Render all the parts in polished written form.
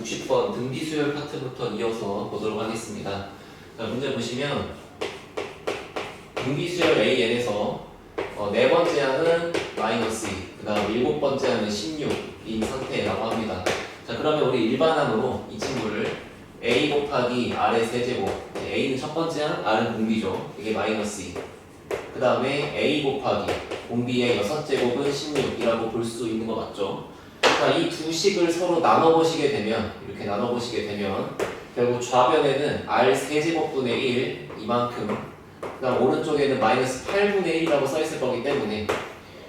60번 등비수열 파트부터 이어서 보도록 하겠습니다. 자, 문제 보시면 등비수열 AN에서 네 번째 항은 마이너스 2, 그 다음 일곱 번째 항은 16인 상태라고 합니다. 자, 그러면 우리 일반항으로 이 친구를 A 곱하기 R의 세제곱, A는 첫 번째 항, R은 공비죠. 이게 마이너스 2. 그 다음에 A 곱하기 공비의 여섯 제곱은 16이라고 볼 수 있는 거 맞죠? 자, 이 두 식을 서로 나눠보시게 되면, 이렇게 나눠보시게 되면 결국 좌변에는 R 세제곱분의 1 이만큼, 그 다음 오른쪽에는 마이너스 8분의 1이라고 써있을 거기 때문에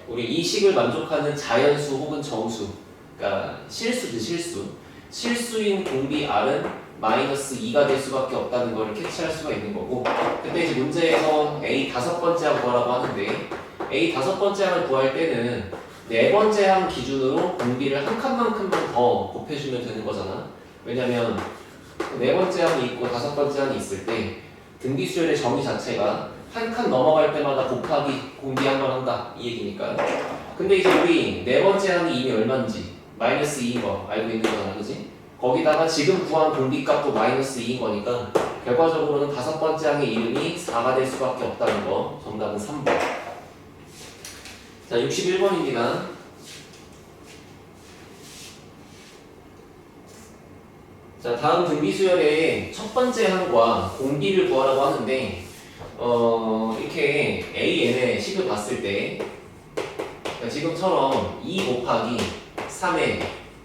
우리 이 식을 만족하는 자연수 혹은 정수, 그러니까 실수지 실수인 공비 R은 마이너스 2가 될 수밖에 없다는 것을 캐치할 수가 있는 거고, 근데 이제 문제에서 A 다섯 번째 항 구하라고 하는데 A 다섯 번째 항을 구할 때는 네 번째 항 기준으로 공비를 한 칸만큼만 더 곱해주면 되는 거잖아. 왜냐면 네 번째 항이 있고 다섯 번째 항이 있을 때 등비수열의 정의 자체가 한 칸 넘어갈 때마다 곱하기 공비 한 번 한다 이 얘기니까. 근데 이제 우리 네 번째 항이 이미 얼마인지 마이너스 2인 거 알고 있는 거잖아, 그지? 거기다가 지금 구한 공비값도 마이너스 2인 거니까 결과적으로는 다섯 번째 항의 이름이 4가 될 수밖에 없다는 거. 정답은 3번. 자, 61번입니다. 자, 다음 등비수열의 첫 번째 항과 공비를 구하라고 하는데 이렇게 AN의 식을 봤을 때 지금처럼 2 곱하기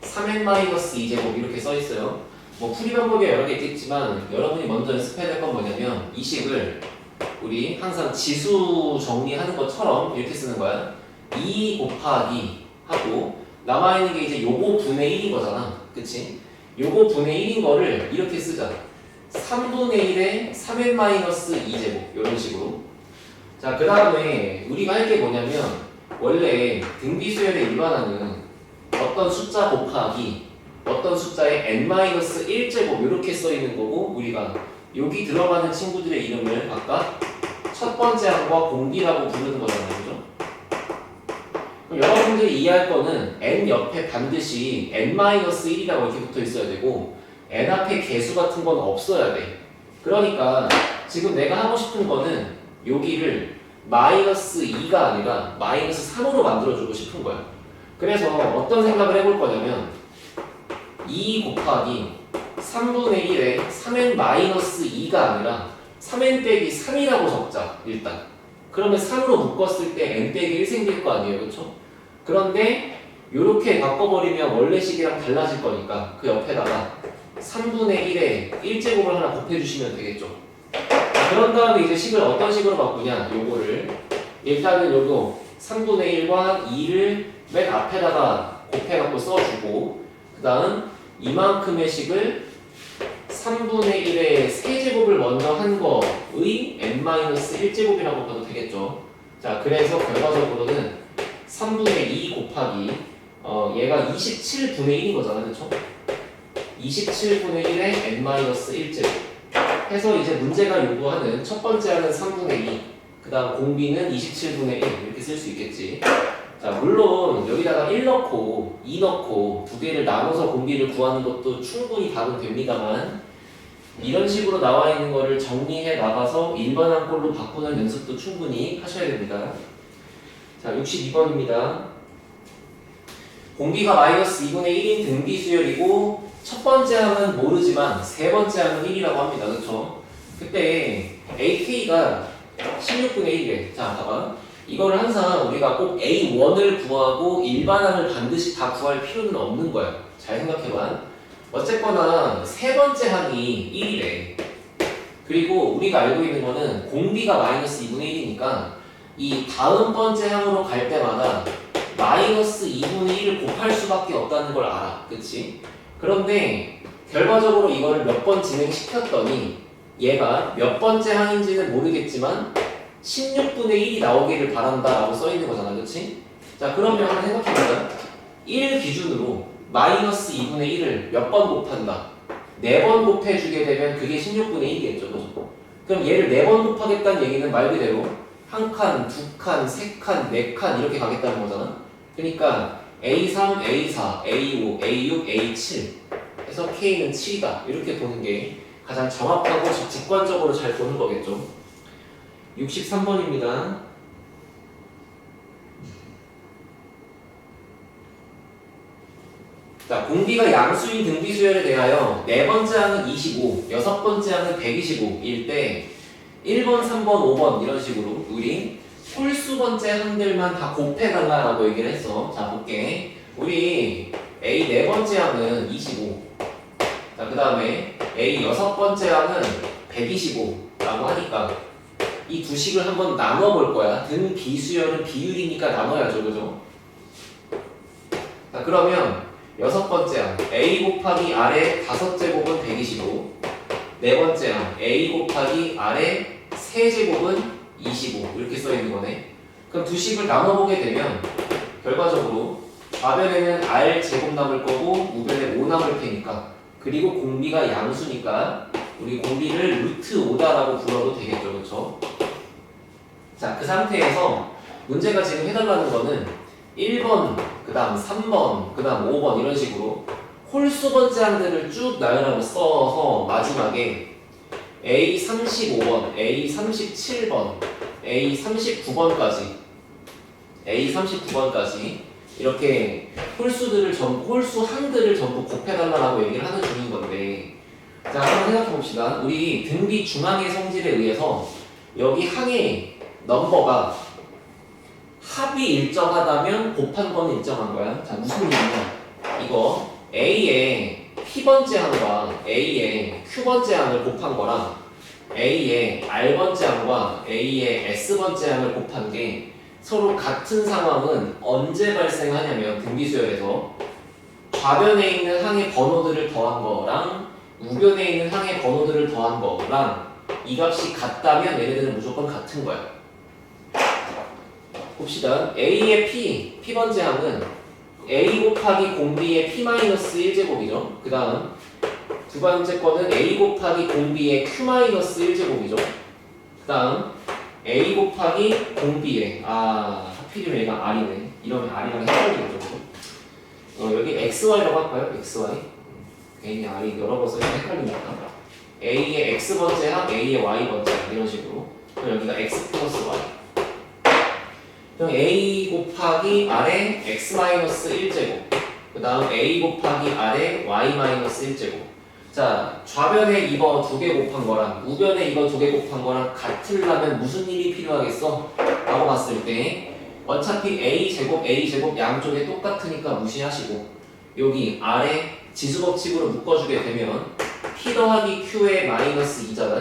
3n-2제곱 이렇게 써있어요. 뭐 풀이 방법이 여러 개 있겠지만 여러분이 먼저 연습해야 될 건 뭐냐면 이 식을 우리 항상 지수 정리하는 것처럼 이렇게 쓰는 거야. 2 곱하기 하고 남아있는 게 이제 요거 분의 1인 거잖아, 그치? 요거 분의 1인 거를 이렇게 쓰자. 3분의 1에 3n-2제곱 이런 식으로. 자, 그 다음에 우리가 할 게 뭐냐면 원래 등비수열의 일반항은 어떤 숫자 곱하기 어떤 숫자의 n-1제곱 이렇게 써 있는 거고, 우리가 여기 들어가는 친구들의 이름을 각각 첫 번째 항과 공비라고 부르는 거잖아요, 그죠? 그럼 여러분들이 이해할 거는 n 옆에 반드시 n-1이라고 이렇게 붙어 있어야 되고 n 앞에 개수 같은 건 없어야 돼. 그러니까 지금 내가 하고 싶은 거는 여기를 마이너스 2가 아니라 마이너스 3으로 만들어주고 싶은 거야. 그래서 어떤 생각을 해볼 거냐면 2 곱하기 3분의 1에 3n-2가 아니라 3n 빼기 3이라고 적자, 일단. 그러면 3으로 묶었을 때 n 빼기 1 생길 거 아니에요, 그쵸? 그런데 이렇게 바꿔버리면 원래 식이랑 달라질 거니까 그 옆에다가 3분의 1에 1제곱을 하나 곱해주시면 되겠죠. 그런 다음에 이제 식을 어떤 식으로 바꾸냐, 요거를 일단은 요거 3분의 1과 2를 맨 앞에다가 곱해갖고 써주고, 그 다음 이만큼의 식을 3분의 1의 세제곱을 먼저 한 거의 n-1제곱이라고 봐도 되겠죠. 자, 그래서 결과적으로는 3분의 2 곱하기 얘가 27분의 1인 거잖아, 그쵸? 27분의 1의 n-1제곱 해서 이제 문제가 요구하는 첫 번째 항은 3분의 2, 그 다음 공비는 27분의 1 이렇게 쓸 수 있겠지. 자, 물론 여기다가 1 넣고 2 넣고 두 개를 나눠서 공비를 구하는 것도 충분히 답은 됩니다만 이런 식으로 나와 있는 거를 정리해 나가서 일반항 꼴로 바꾸는 연습도 충분히 하셔야 됩니다. 자, 62번입니다. 공비가 마이너스 2분의 1인 등비수열이고 첫 번째 항은 모르지만 세 번째 항은 1이라고 합니다. 그렇죠? 그때 AK가 16분의 1이래. 자, 봐봐. 이거를 항상 우리가 꼭 A1을 구하고 일반항을 반드시 다 구할 필요는 없는 거야. 잘 생각해봐. 어쨌거나 세 번째 항이 1이래. 그리고 우리가 알고 있는 거는 공비가 마이너스 2분의 1이니까 이 다음 번째 항으로 갈 때마다 마이너스 2분의 1을 곱할 수밖에 없다는 걸 알아. 그치? 그런데 결과적으로 이거를 몇 번 진행시켰더니 얘가 몇 번째 항인지는 모르겠지만 16분의 1이 나오기를 바란다 라고 써있는 거잖아, 그치? 자, 그러면 한번 생각해보자. 1 기준으로 마이너스 2분의 1을 몇 번 곱한다? 4번 곱해주게 되면 그게 16분의 1이겠죠, 그죠? 그럼 얘를 4번 곱하겠다는 얘기는 말 그대로 한 칸, 두 칸, 세 칸, 네 칸 이렇게 가겠다는 거잖아. 그러니까 A3, A4, A5, A6, A7 해서 K는 7이다. 이렇게 보는 게 가장 정확하고 직관적으로 잘 보는 거겠죠. 63번입니다. 자, 공비가 양수인 등비 수열에 대하여 네 번째 항은 25, 여섯 번째 항은 125일 때 1번, 3번, 5번 이런 식으로 우리 홀수 번째 항들만 다 곱해달라고 얘기를 했어. 자, 볼게. 우리 A 네 번째 항은 25. 자, 그 다음에 A 여섯 번째 항은 125라고 하니까 이 두 식을 한번 나눠 볼 거야. 등 비수열은 비율이니까 나눠야죠, 그죠? 자, 그러면 여섯 번째 항 A 곱하기 R의 다섯 제곱은 125. 네 번째 항 A 곱하기 R의 세 제곱은 25 이렇게 써 있는 거네. 그럼 두 식을 나눠보게 되면 결과적으로 좌변에는 R 제곱 남을 거고 우변에 5 남을 테니까, 그리고 공비가 양수니까 우리 공비를 루트 5다라고 불러도 되겠죠, 그렇죠? 자, 그 상태에서 문제가 지금 해달라는 거는 1번, 그 다음 3번, 그 다음 5번 이런 식으로 홀수 번째 항들을 쭉 나열하고 써서 마지막에 A 35번, A 37번, A 39번까지 이렇게 홀수 항들을 전부 곱해달라고 얘기를 하는 중인 건데, 자, 한번 생각해 봅시다. 우리 등비 중앙의 성질에 의해서 여기 항의 넘버가 합이 일정하다면 곱한 건 일정한 거야. 자, 무슨 얘기냐? 이거 A의 P번째 항과 A의 Q번째 항을 곱한 거랑 A의 R번째 항과 A의 S번째 항을 곱한 게 서로 같은 상황은 언제 발생하냐면 등비수열에서 좌변에 있는 항의 번호들을 더한 거랑 우변에 있는 항의 번호들을 더한 거랑 이 값이 같다면 얘네들은 무조건 같은 거야. 봅시다. A의 P번째 항은 A 곱하기 공비의 P-1제곱이죠. 그 다음 두 번째 거는 A 곱하기 공비의 Q-1제곱이죠. 그 다음 A 곱하기 공비의 하필이면 얘가 R이네. 이러면 R이랑 헷갈리겠죠. 여기 XY라고 할까요? XY. 괜히 R이 여러 번 써서 헷갈리니까 A의 X번째 항, A의 Y번째 항 이런 식으로. 그럼 여기가 X 플러스 Y. 그럼 A 곱하기 R의 X-1제곱, 그 다음 A 곱하기 R의 Y-1제곱. 자, 좌변에 이거 두 개 곱한 거랑 우변에 이거 두 개 곱한 거랑 같으려면 무슨 일이 필요하겠어? 라고 봤을 때 어차피 A제곱 양쪽에 똑같으니까 무시하시고 여기 R의 지수법칙으로 묶어주게 되면 P 더하기 Q의 마이너스 2잖아요.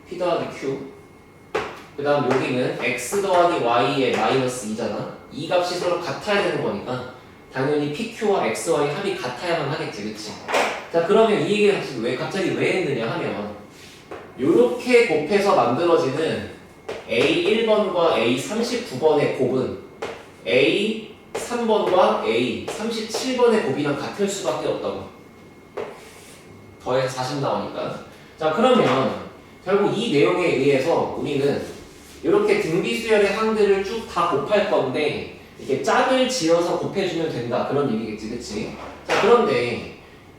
P 더하기 Q. 그 다음 여기는 x 더하기 y의 마이너스 2잖아. 이 값이 서로 같아야 되는 거니까 당연히 pq와 xy 합이 같아야만 하겠지, 그치? 자, 그러면 이 얘기를 갑자기 왜 했느냐 하면 요렇게 곱해서 만들어지는 a 1번과 a 39번의 곱은 a 3번과 a 37번의 곱이랑 같을 수밖에 없다고. 더해서 40 나오니까. 자, 그러면 결국 이 내용에 의해서 우리는 이렇게 등비수열의 항들을 쭉 다 곱할 건데 이렇게 짝을 지어서 곱해주면 된다 그런 얘기겠지, 그치? 자, 그런데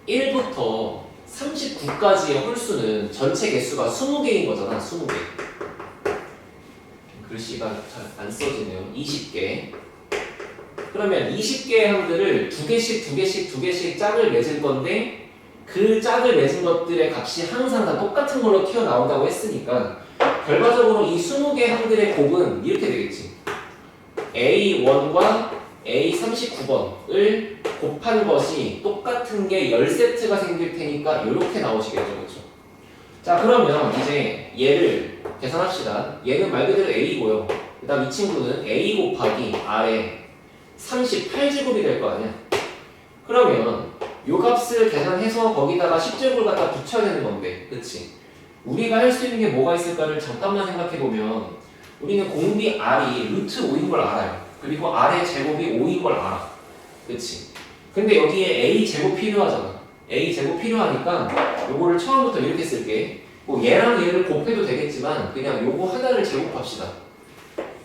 1부터 39까지의 홀수는 전체 개수가 20개인 거잖아. 20개. 글씨가 잘 안 써지네요. 20개. 그러면 20개의 항들을 두 개씩 짝을 맺을 건데 그 짝을 맺은 것들의 값이 항상 다 똑같은 걸로 튀어나온다고 했으니까 결과적으로 이 20개 항들의 곱은 이렇게 되겠지. A1과 A39번을 곱한 것이 똑같은 게 10세트가 생길 테니까 이렇게 나오시겠죠, 그렇죠? 자, 그러면 이제 얘를 계산합시다. 얘는 말 그대로 A고요. 그 다음 이 친구는 A 곱하기 R의 38제곱이 될 거 아니야. 그러면 요 값을 계산해서 거기다가 10제곱을 갖다 붙여야 되는 건데, 그치? 우리가 할 수 있는 게 뭐가 있을까를 잠깐만 생각해보면 우리는 공비 R이 루트 5인 걸 알아요. 그리고 R의 제곱이 5인 걸 알아. 그치? 근데 여기에 A 제곱 필요하잖아. A 제곱 필요하니까 요거를 처음부터 이렇게 쓸게. 뭐 얘랑 얘를 곱해도 되겠지만 그냥 요거 하나를 제곱합시다.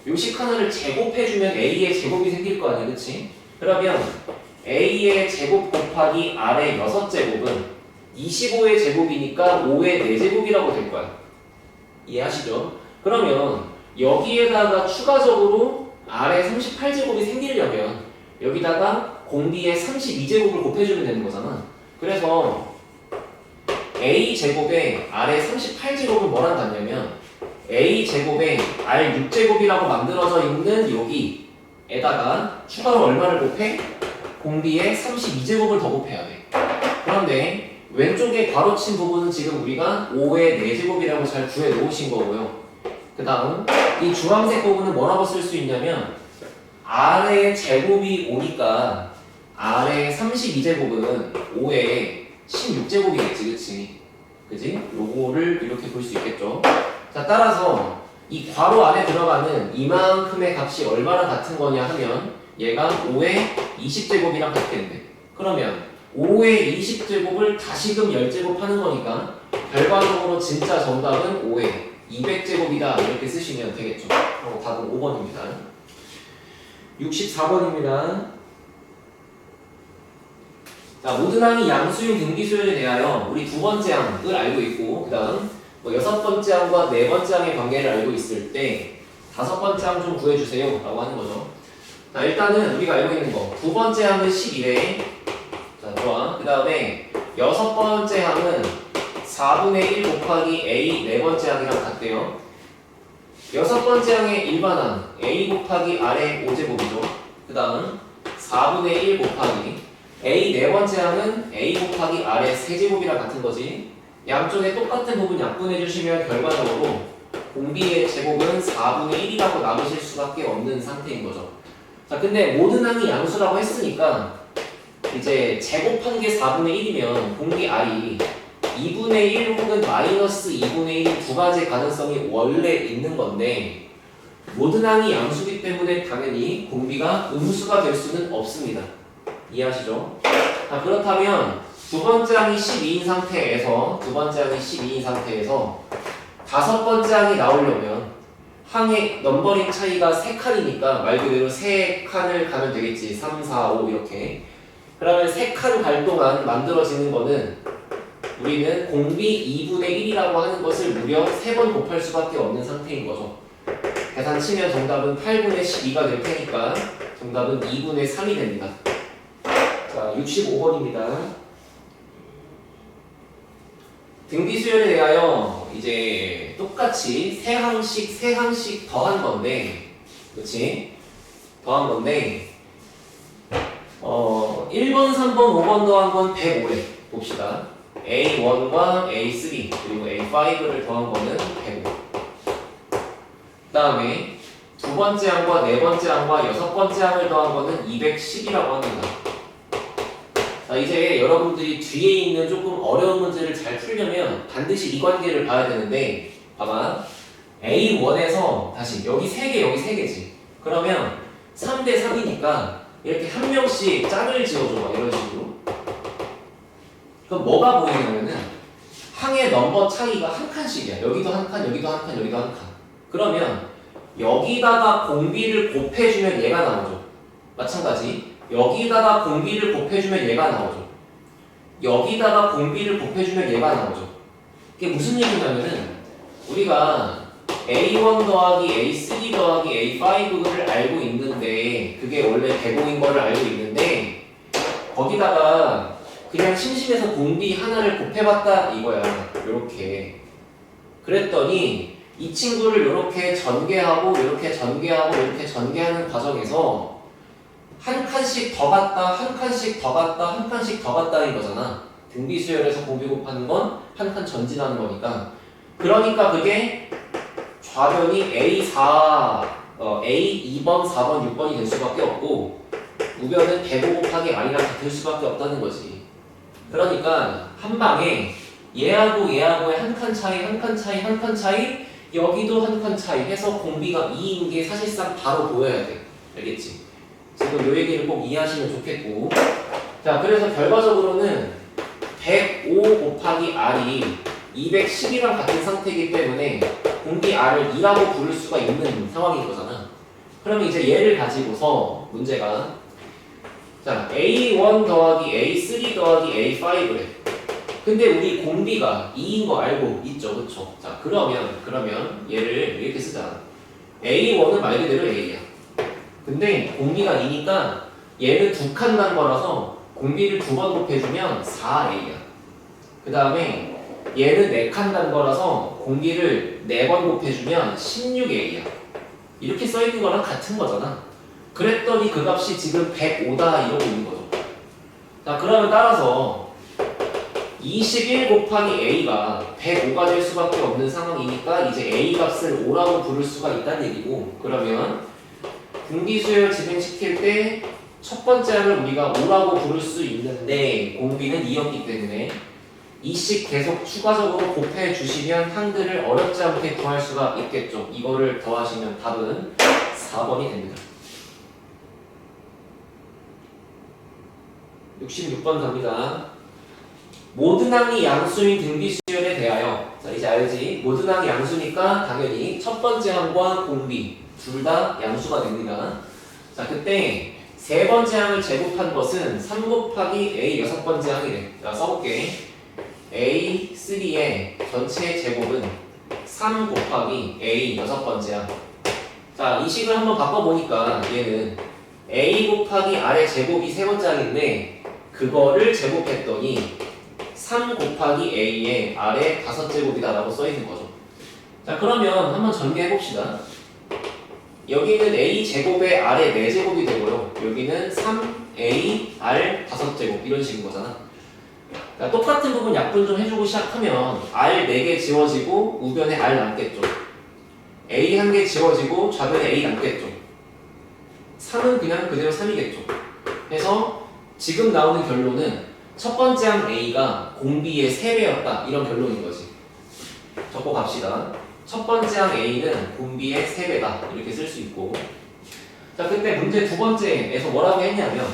요식 하나를 제곱해주면 A의 제곱이 생길 거 아니야, 그치? 그러면 A의 제곱 곱하기 R의 6제곱은 25의 제곱이니까 5의 4제곱이라고 될 거야. 이해하시죠? 그러면 여기에다가 추가적으로 아래 38제곱이 생기려면 여기다가 공비의 32제곱을 곱해주면 되는 거잖아. 그래서 A제곱에 아래 38제곱은 뭐랑 같냐면 A제곱에 R6제곱이라고 만들어져 있는 여기에다가 추가로 얼마를 곱해? 공비의 32제곱을 더 곱해야 돼. 그런데 왼쪽에 괄호친 부분은 지금 우리가 5의 4제곱이라고 잘 구해 놓으신 거고요. 그 다음 이 주황색 부분은 뭐라고 쓸 수 있냐면 아래 제곱이 5니까 아래 32제곱은 5의 16제곱이겠지, 그치? 그지? 요거를 이렇게 볼 수 있겠죠. 자, 따라서 이 괄호 안에 들어가는 이만큼의 값이 얼마랑 같은 거냐 하면 얘가 5의 20제곱이랑 같겠네. 그러면 5의 20제곱을 다시금 10제곱 하는 거니까 결과적으로 진짜 정답은 5의 200제곱이다 이렇게 쓰시면 되겠죠. 답은 5번입니다. 64번입니다. 자, 모든 항이 양수인 등비수열에 대하여 우리 두 번째 항을 알고 있고 그 다음 여섯 번째 항과 네 번째 항의 관계를 알고 있을 때 다섯 번째 항 좀 구해주세요 라고 하는 거죠. 자, 일단은 우리가 알고 있는 거 두 번째 항은 11회. 자, 좋아. 그 다음에 여섯 번째 항은 4분의 1 곱하기 A 네 번째 항이랑 같대요. 여섯 번째 항의 일반항 A 곱하기 R의 5제곱이죠. 그 다음 4분의 1 곱하기 A 네 번째 항은 A 곱하기 R의 3제곱이랑 같은 거지. 양쪽에 똑같은 부분 약분해 주시면 결과적으로 공비의 제곱은 4분의 1이라고 남으실 수밖에 없는 상태인 거죠. 자, 근데 모든 항이 양수라고 했으니까 이제 제곱한 게 4분의 1이면 공비 R이 2분의 1 혹은 마이너스 2분의 1 두 가지 가능성이 원래 있는 건데 모든 항이 양수기 때문에 당연히 공비가 음수가 될 수는 없습니다. 이해하시죠? 자, 그렇다면 두 번째 항이 12인 상태에서 다섯 번째 항이 나오려면 항의 넘버링 차이가 3칸이니까 말 그대로 3칸을 가면 되겠지. 3, 4, 5 이렇게. 그러면 3칸 갈 동안 만들어지는 거는 우리는 공비 2분의 1이라고 하는 것을 무려 3번 곱할 수밖에 없는 상태인 거죠. 계산 치면 정답은 8분의 12가 될 테니까 정답은 2분의 3이 됩니다. 자, 65번입니다. 등비수열에 대하여 이제 똑같이 세 항씩 더한 건데, 그치? 더한 건데, 1번, 3번, 5번 더한 건 105래. 봅시다. A1과 A3 그리고 A5를 더한 거는 105. 그 다음에 두 번째 항과 네 번째 항과 여섯 번째 항을 더한 거는 210이라고 합니다. 자, 이제 여러분들이 뒤에 있는 조금 어려운 문제를 잘 풀려면 반드시 이 관계를 봐야 되는데, 봐봐. A1에서 다시 여기 3개 여기 3개지. 그러면 3대 3이니까 이렇게 한 명씩 짝을 지어줘. 이런 식으로. 그럼 뭐가 보이냐면은 항의 넘버 차이가 한 칸씩이야. 여기도 한 칸, 여기도 한 칸, 여기도 한 칸. 그러면 여기다가 공비를 곱해주면 얘가 나오죠. 마찬가지. 여기다가 공비를 곱해주면 얘가 나오죠. 여기다가 공비를 곱해주면 얘가 나오죠. 이게 무슨 얘기냐면은 우리가 A1 더하기 A3 더하기 A5를 알고 있는데 그게 원래 105인 거를 알고 있는데 거기다가 그냥 심심해서 공비 하나를 곱해봤다 이거야. 요렇게. 그랬더니 이 친구를 요렇게 전개하고 요렇게 전개하고 요렇게 전개하는 과정에서 한 칸씩 더 갔다 한 칸씩 더 갔다 한 칸씩 더 갔다인 거잖아. 등비수열에서 공비 곱하는 건 한 칸 전진하는 거니까. 그러니까 그게 좌변이 A2번, 4번, 6번이 될 수밖에 없고 우변은 105 곱하기 R이랑 같을 수밖에 없다는 거지. 그러니까 한 방에 얘하고 얘하고의 한 칸 차이, 한 칸 차이, 한 칸 차이, 여기도 한 칸 차이 해서 공비가 2인 게 사실상 바로 보여야 돼. 알겠지? 지금 요 얘기를 꼭 이해하시면 좋겠고. 자, 그래서 결과적으로는 105 곱하기 R이 210이랑 같은 상태이기 때문에 공비 R을 2라고 부를 수가 있는 상황인 거잖아. 그러면 이제 얘를 가지고서 문제가 자, A1 더하기 A3 더하기 A5래. 근데 우리 공비가 2인 거 알고 있죠, 그쵸? 자, 그러면 얘를 이렇게 쓰자. A1은 말 그대로 A야. 근데 공비가 2니까 얘는 두 칸 난 거라서 공비를 두 번 곱해주면 4A야. 그 다음에 얘는 4칸 난 거라서 공비를 4번 곱해주면 16A야. 이렇게 써있는 거랑 같은 거잖아. 그랬더니 그 값이 지금 105다 이러고 있는 거죠. 자, 그러면 따라서 21 곱하기 A가 105가 될 수밖에 없는 상황이니까 이제 A 값을 5라고 부를 수가 있다는 얘기고, 그러면 공비수열 진행시킬 때 첫 번째 항을 우리가 5라고 부를 수 있는데 공비는 2였기 때문에 이씩 계속 추가적으로 곱해 주시면 항들을 어렵지 않게 구할 수가 있겠죠. 이거를 더하시면 답은 4번이 됩니다. 66번 갑니다. 모든 항이 양수인 등비수열에 대하여, 자 이제 알지? 모든 항이 양수니까 당연히 첫 번째 항과 공비 둘 다 양수가 됩니다. 자 그때 세 번째 항을 제곱한 것은 3 곱하기 A 여섯 번째 항이래. 자 써볼게. A3의 전체 제곱은 3 곱하기 A 여섯 번째 항. 자 이 식을 한번 바꿔보니까 얘는 A 곱하기 R의 제곱이 세 번째 항인데 그거를 제곱했더니 3 곱하기 A의 R의 다섯 제곱이다 라고 써있는 거죠. 자 그러면 한번 전개해봅시다. 여기는 A 제곱에 R의 4제곱이 되고요. 여기는 3A R 다섯 제곱 이런 식인 거잖아. 자, 똑같은 부분 약분 좀 해주고 시작하면 R 4개 지워지고 우변에 R 남겠죠. A 1개 지워지고 좌변에 A 남겠죠. 3은 그냥 그대로 3이겠죠. 그래서 지금 나오는 결론은 첫 번째 항 A가 공비의 3배였다 이런 결론인 거지. 적고 갑시다. 첫 번째 항 A는 공비의 3배다 이렇게 쓸 수 있고, 자 그때 문제 두 번째에서 뭐라고 했냐면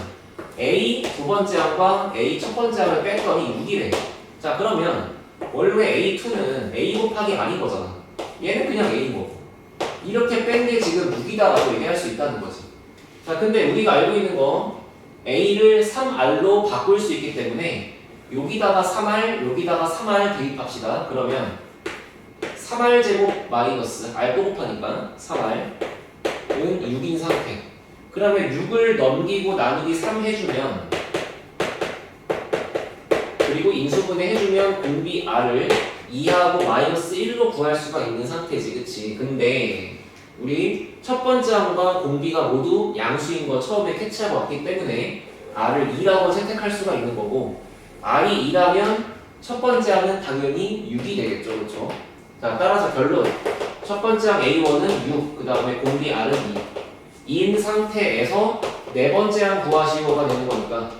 A 두 번째 항과 A 첫 번째 항을 뺐더니 6이래. 자 그러면 원래 A2는 A 곱하기 R인 거잖아. 얘는 그냥 A인 거고 이렇게 뺀 게 지금 6이다라고 얘기할 수 있다는 거지. 자 근데 우리가 알고 있는 거 A를 3R로 바꿀 수 있기 때문에 여기다가 3R 여기다가 3R 대입합시다. 그러면 3R 제곱 마이너스 R 또 곱하니까 3R은 6인 상태. 그러면 6을 넘기고 나누기 3 해주면, 그리고 인수분해 해주면 공비 R을 2하고 마이너스 1로 구할 수가 있는 상태지, 그치? 근데 우리 첫 번째 항과 공비가 모두 양수인 거 처음에 캐치하고 왔기 때문에 R을 2라고 선택할 수가 있는 거고, R이 2라면 첫 번째 항은 당연히 6이 되겠죠, 그쵸? 자, 따라서 결론. 첫 번째 항 A1은 6, 그 다음에 공비 R은 2. 인 상태에서 네 번째 항 구하시오가 되는 거니까.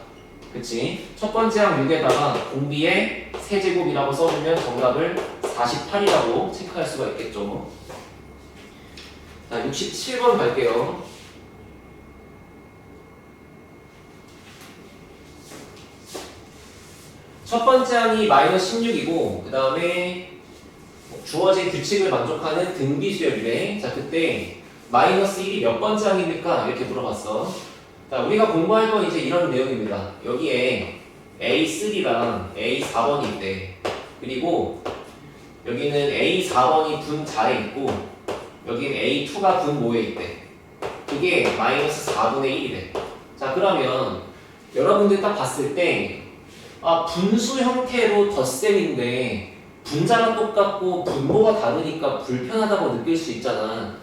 그치? 첫 번째 항 6에다가 공비의 세제곱이라고 써주면 정답을 48이라고 체크할 수가 있겠죠. 자, 67번 갈게요. 첫 번째 항이 마이너스 16이고, 그 다음에 주어진 규칙을 만족하는 등비수열이래. 자 그때 마이너스 1이 몇 번째 항입니까? 이렇게 물어봤어. 자 우리가 공부할 건 이제 이런 내용입니다. 여기에 A3랑 A4번이 있대. 그리고 여기는 A4번이 분 자에 있고 여기는 A2가 분 모에 있대. 그게 마이너스 4분의 1이래. 자 그러면 여러분들 딱 봤을 때 분수 형태로 덧셈인데 분자가 똑같고 분모가 다르니까 불편하다고 느낄 수 있잖아.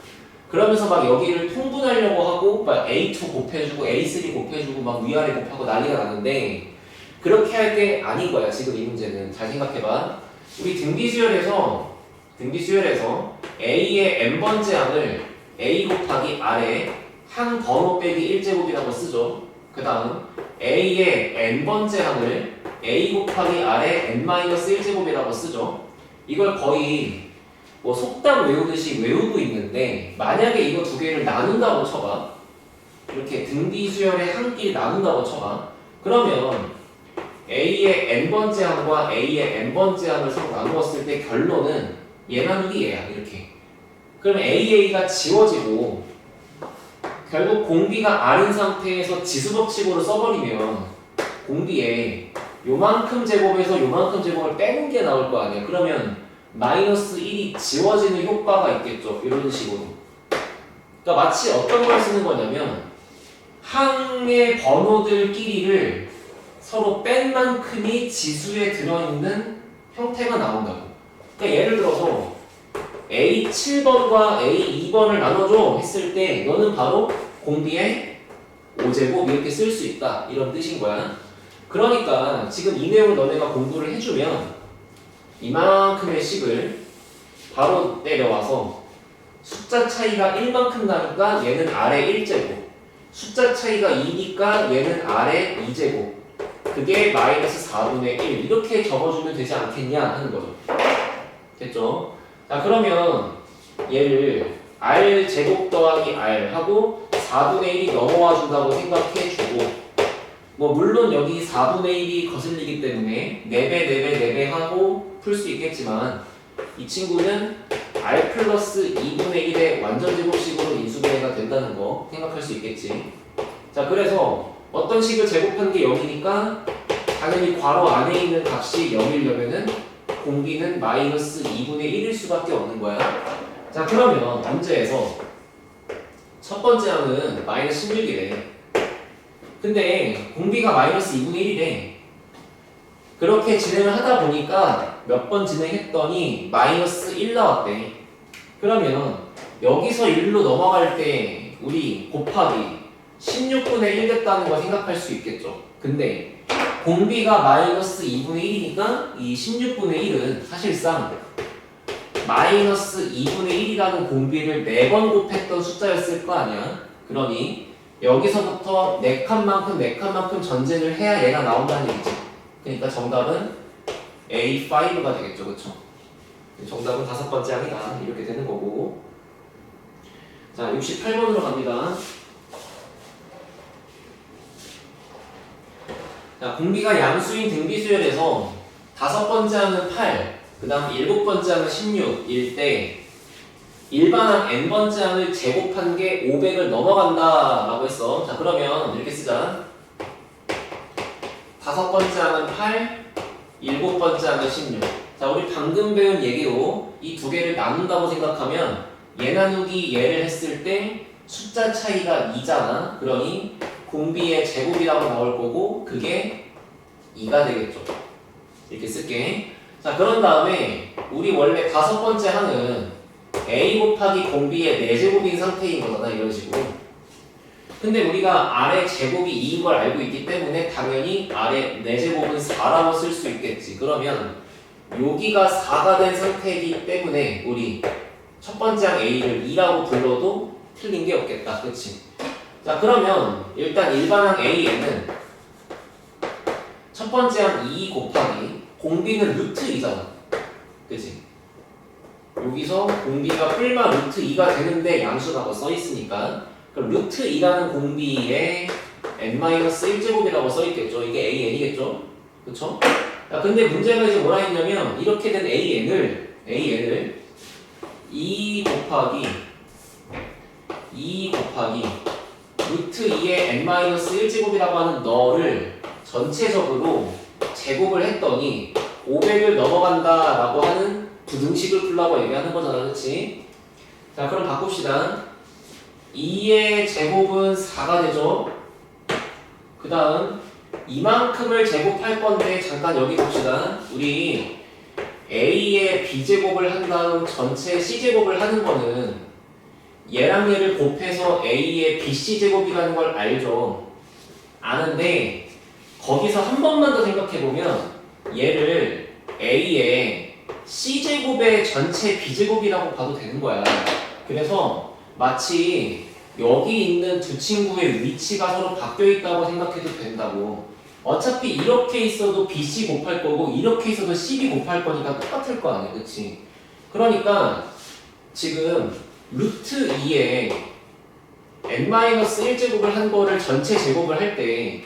그러면서 막 여기를 통분하려고 하고 막 A2 곱해주고 A3 곱해주고 막 위아래 곱하고 난리가 나는데 그렇게 할 게 아닌 거야. 지금 이 문제는 잘 생각해봐. 우리 등비수열에서 A의 n번째 항을 A 곱하기 R에 항 번호 빼기 1제곱이라고 쓰죠. 그 다음 A의 n번째 항을 A 곱하기 R의 n-1제곱이라고 쓰죠. 이걸 거의 뭐 속담 외우듯이 외우고 있는데 만약에 이거 두 개를 나눈다고 쳐봐. 이렇게 등비수열의 한 끼를 나눈다고 쳐봐. 그러면 A의 n번째 항과 A의 n번째 항을 서로 나누었을 때 결론은 얘 나누기 얘야. 이렇게. 그러면 AA가 지워지고 결국 공비가 R인 상태에서 지수법칙으로 써버리면 공비에 요만큼 제곱에서 요만큼 제곱을 빼는 게 나올 거 아니야. 그러면 마이너스 1이 지워지는 효과가 있겠죠. 이런 식으로. 그러니까 마치 어떤 걸 쓰는 거냐면 항의 번호들끼리를 서로 뺀 만큼이 지수에 들어있는 형태가 나온다고. 그러니까 예를 들어서 A7번과 A2번을 나눠줘 했을 때 너는 바로 공비의 5제곱 이렇게 쓸 수 있다 이런 뜻인 거야. 그러니까 지금 이 내용을 너네가 공부를 해주면 이만큼의 식을 바로 내려와서 숫자 차이가 1만큼 나니까 얘는 아래 1제곱, 숫자 차이가 2니까 얘는 아래 2제곱, 그게 마이너스 4분의 1 이렇게 적어주면 되지 않겠냐 하는 거죠. 됐죠? 자 그러면 얘를 r 제곱 더하기 r 하고 4분의 1이 넘어와 준다고 생각해 주고, 뭐 물론 여기 4분의 1이 거슬리기 때문에 4배 4배 4배 하고 풀 수 있겠지만 이 친구는 r 플러스 2분의 1의 완전 제곱식으로 인수분해가 된다는 거 생각할 수 있겠지. 자 그래서 어떤 식을 제곱한 게 0이니까 당연히 괄호 안에 있는 값이 0이려면은 공비는 마이너스 2분의 1일 수밖에 없는 거야. 자 그러면 문제에서 첫 번째 항은 마이너스 16이래. 근데 공비가 마이너스 2분의 1이래. 그렇게 진행을 하다 보니까 몇 번 진행했더니 마이너스 1 나왔대. 그러면 여기서 1로 넘어갈 때 우리 곱하기 16분의 1 됐다는 걸 생각할 수 있겠죠. 근데 공비가 마이너스 2분의 1이니까 이 16분의 1은 사실상 마이너스 2분의 1이라는 공비를 4번 곱했던 숫자였을 거 아니야. 그러니 여기서부터 4칸만큼 4칸만큼 전제를 해야 얘가 나온다는 얘기지. 그러니까 정답은 A5가 되겠죠. 그쵸? 정답은 5번째 항이다. 이렇게 되는 거고. 자 68번으로 갑니다. 자, 공비가 양수인 등비수열에서 5번째 항은 8, 그 다음 7번째 항은 16일 때 일반항 n번째 항을 제곱한 게 500을 넘어간다 라고 했어. 자 그러면 이렇게 쓰자. 5번째 항은 8, 7번째 항은 16. 자 우리 방금 배운 얘기로 이 두 개를 나눈다고 생각하면 얘 나누기 얘를 했을 때 숫자 차이가 2잖아. 그러니 공비의 제곱이라고 나올 거고 그게 2가 되겠죠. 이렇게 쓸게. 자 그런 다음에 우리 원래 5번째 항은 a 곱하기 공비의 4제곱인 상태인 거잖아. 이런 식으로. 근데 우리가 아래 제곱이 2인 걸 알고 있기 때문에 당연히 아래 4제곱은 4라고 쓸 수 있겠지. 그러면 여기가 4가 된 상태이기 때문에 우리 첫 번째 항 a를 2라고 불러도 틀린 게 없겠다. 그치? 자 그러면 일단 일반항 a에는 첫 번째 항 2 곱하기 공비는 루트 2잖아. 그치? 여기서 공비가 풀마 루트 2가 되는데 양수라고 써있으니까 그럼 루트 2라는 공비에 n-1제곱이라고 써있겠죠. 이게 an이겠죠. 그쵸? 야, 근데 문제가 이제 뭐라 했냐면 이렇게 된 an을 2 곱하기 루트 2의 n-1제곱이라고 하는 너를 전체적으로 제곱을 했더니 500을 넘어간다 라고 하는 부등식을 풀라고 얘기하는 거잖아. 그치? 자 그럼 바꿉시다. 2의 제곱은 4가 되죠. 그 다음 이만큼을 제곱할 건데 잠깐 여기 봅시다. 우리 a의 b제곱을 한 다음 전체 c제곱을 하는 거는 얘랑 얘를 곱해서 a의 bc제곱이라는 걸 알죠. 아는데 거기서 한 번만 더 생각해보면 얘를 a의 c제곱의 전체 b제곱이라고 봐도 되는 거야. 그래서 마치 여기 있는 두 친구의 위치가 서로 바뀌어 있다고 생각해도 된다고. 어차피 이렇게 있어도 bc 곱할 거고 이렇게 있어도 cb 곱할 거니까 똑같을 거 아니야. 그치? 그러니까 지금 루트 2에 n-1제곱을 한 거를 전체 제곱을 할 때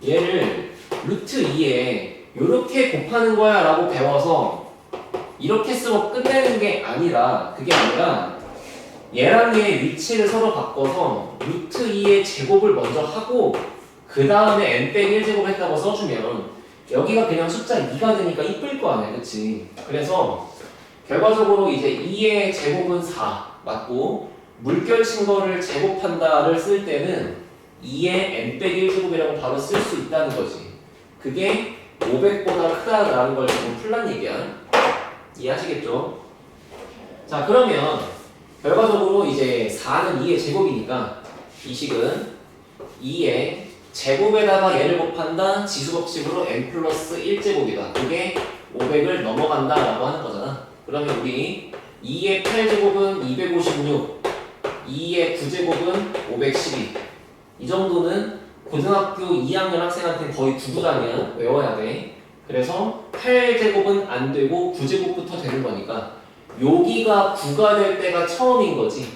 얘를 루트 2에 이렇게 곱하는 거야 라고 배워서 이렇게 쓰고 끝내는 게 아니라, 그게 아니라 얘랑 얘의 위치를 서로 바꿔서 루트 2의 제곱을 먼저 하고 그 다음에 n-1제곱 했다고 써주면 여기가 그냥 숫자 2가 되니까 이쁠 거 아니야, 그치? 그래서 결과적으로 이제 2의 제곱은 4 맞고 물결친 거를 제곱한다를 쓸 때는 2의 n 빼기 1제곱이라고 바로 쓸 수 있다는 거지. 그게 500보다 크다라는 걸 지금 풀란 얘기야. 이해하시겠죠? 자, 그러면 결과적으로 이제 4는 2의 제곱이니까 이 식은 2의 제곱에다가 얘를 곱한다 지수법칙으로 n 플러스 1제곱이다. 그게 500을 넘어간다 라고 하는 거잖아. 그러면 우리 2의 8제곱은 256, 2의 9제곱은 512. 이 정도는 고등학교 2학년 학생한테는 거의 구구단이야. 외워야 돼. 그래서 8제곱은 안 되고 9제곱부터 되는 거니까 여기가 9가 될 때가 처음인 거지.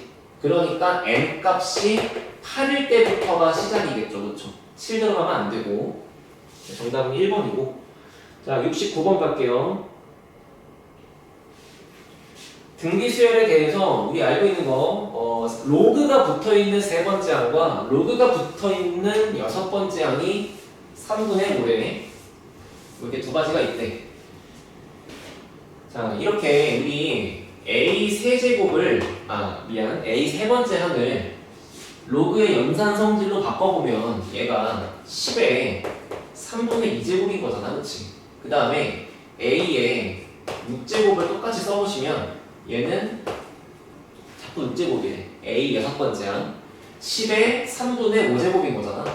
그러니까 n 값이 8일 때부터가 시작이겠죠. 그렇죠? 7 들어가면 안 되고. 정답은 1번이고. 자, 69번 갈게요. 등비수열에 대해서 우리 알고 있는 거 로그가 붙어있는 세 번째 항과 로그가 붙어있는 여섯 번째 항이 3분의 5래. 이렇게 두 가지가 있대. 자, 이렇게 우리 a 세제곱을 a 세 번째 항을 로그의 연산 성질로 바꿔보면 얘가 10의 3분의 2제곱인 거잖아, 그치? 그 다음에 a의 6제곱을 똑같이 써보시면 얘는 자꾸 6제곱이래. a 여섯 번째 항 10의 3분의 5제곱인 거잖아.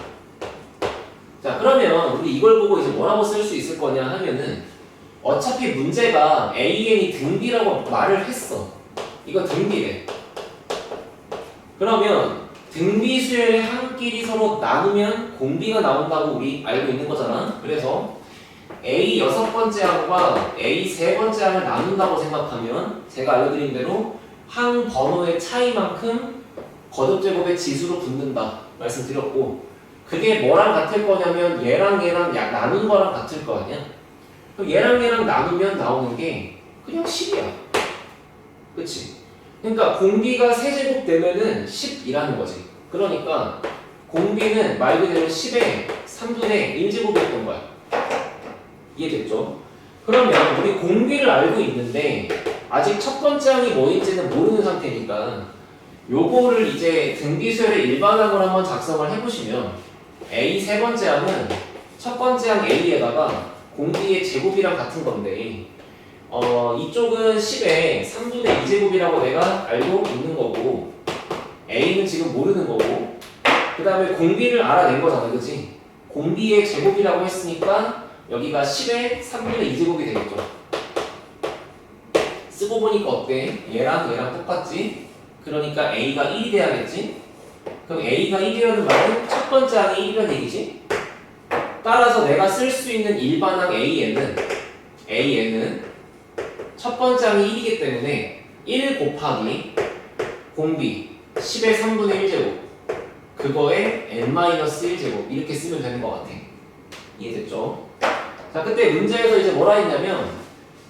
자, 그러면 우리 이걸 보고 이제 뭐라고 쓸 수 있을 거냐 하면은 어차피 문제가 AN이 등비라고 말을 했어. 이거 등비래. 그러면 등비수열의 항끼리 서로 나누면 공비가 나온다고 우리 알고 있는 거잖아. 그래서 A 여섯 번째 항과 A 세 번째 항을 나눈다고 생각하면 제가 알려드린 대로 항 번호의 차이만큼 거듭제곱의 지수로 붙는다 말씀드렸고, 그게 뭐랑 같을 거냐면 얘랑 나눈 거랑 같을 거 아니야? 그럼 얘랑 나누면 나오는 게 그냥 10이야. 그치? 그러니까 공비가 세제곱 되면은 10이라는 거지. 그러니까 공비는 말 그대로 10의 3분의 1제곱이었던 거야. 이해됐죠? 그러면 우리 공비를 알고 있는데 아직 첫 번째 항이 뭐인지는 모르는 상태니까 요거를 이제 등비수열의 일반항으로 한번 작성을 해보시면 A 세 번째 항은 첫 번째 항 A에다가 공비의 제곱이랑 같은 건데 이쪽은 10의 3분의 2제곱이라고 내가 알고 있는 거고 A는 지금 모르는 거고 그 다음에 공비를 알아낸 거잖아, 그치? 공비의 제곱이라고 했으니까 여기가 10의 3분의 2제곱이 되겠죠. 쓰고 보니까 어때? 얘랑 똑같지? 그러니까 A가 1이 돼야겠지? 그럼 A가 1이라는 말은 첫 번째 항이 1이라는 얘기지? 따라서 내가 쓸 수 있는 일반항 AN은 첫 번째 항이 1이기 때문에 1 곱하기 공비 10의 3분의 1제곱 그거에 n-1제곱 이렇게 쓰면 되는 것 같아. 이해됐죠? 자, 그때 문제에서 이제 뭐라 했냐면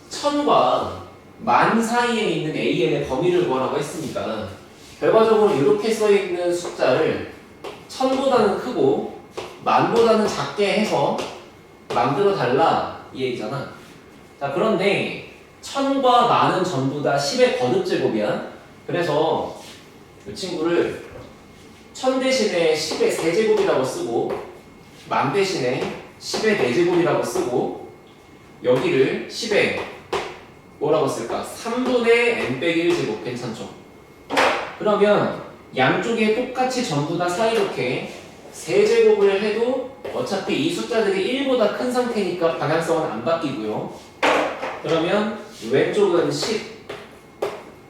1000과 10,000 사이에 있는 AN의 범위를 구하라고 했으니까 결과적으로 이렇게 써있는 숫자를 1000보다는 크고 10,000보다는 작게 해서 만들어 달라 이 얘기잖아. 자, 그런데 1000과 10,000은 전부 다 10의 거듭제곱이야. 그래서 이 친구를 1000 대신에 10의 세제곱이라고 쓰고 10,000 대신에 10의 4제곱이라고 쓰고 여기를 10의 뭐라고 쓸까? 3분의 n 빼기 1제곱 괜찮죠? 그러면 양쪽에 똑같이 전부 다 사이좋게 세제곱을 해도 어차피 이 숫자들이 1보다 큰 상태니까 방향성은 안 바뀌고요. 그러면 왼쪽은 10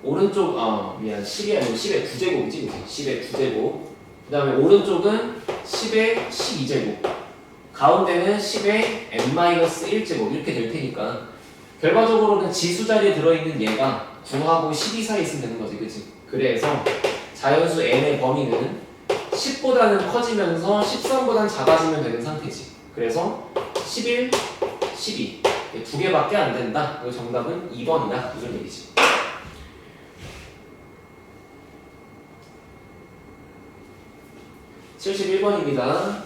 오른쪽 10이 아니고 10의 9제곱이지 10의 9제곱 그 다음에 오른쪽은 10의 12제곱 가운데는 10의 n-1제곱 이렇게 될 테니까 결과적으로는 지수 자리에 들어있는 얘가 9하고 12 사이에 있으면 되는 거지, 그치? 그래서 자연수 n의 범위는 10보다는 커지면서 13보다는 작아지면 되는 상태지. 그래서 11, 12 두 개밖에 안 된다. 그 정답은 2번이다 이런 얘기지. (71번입니다)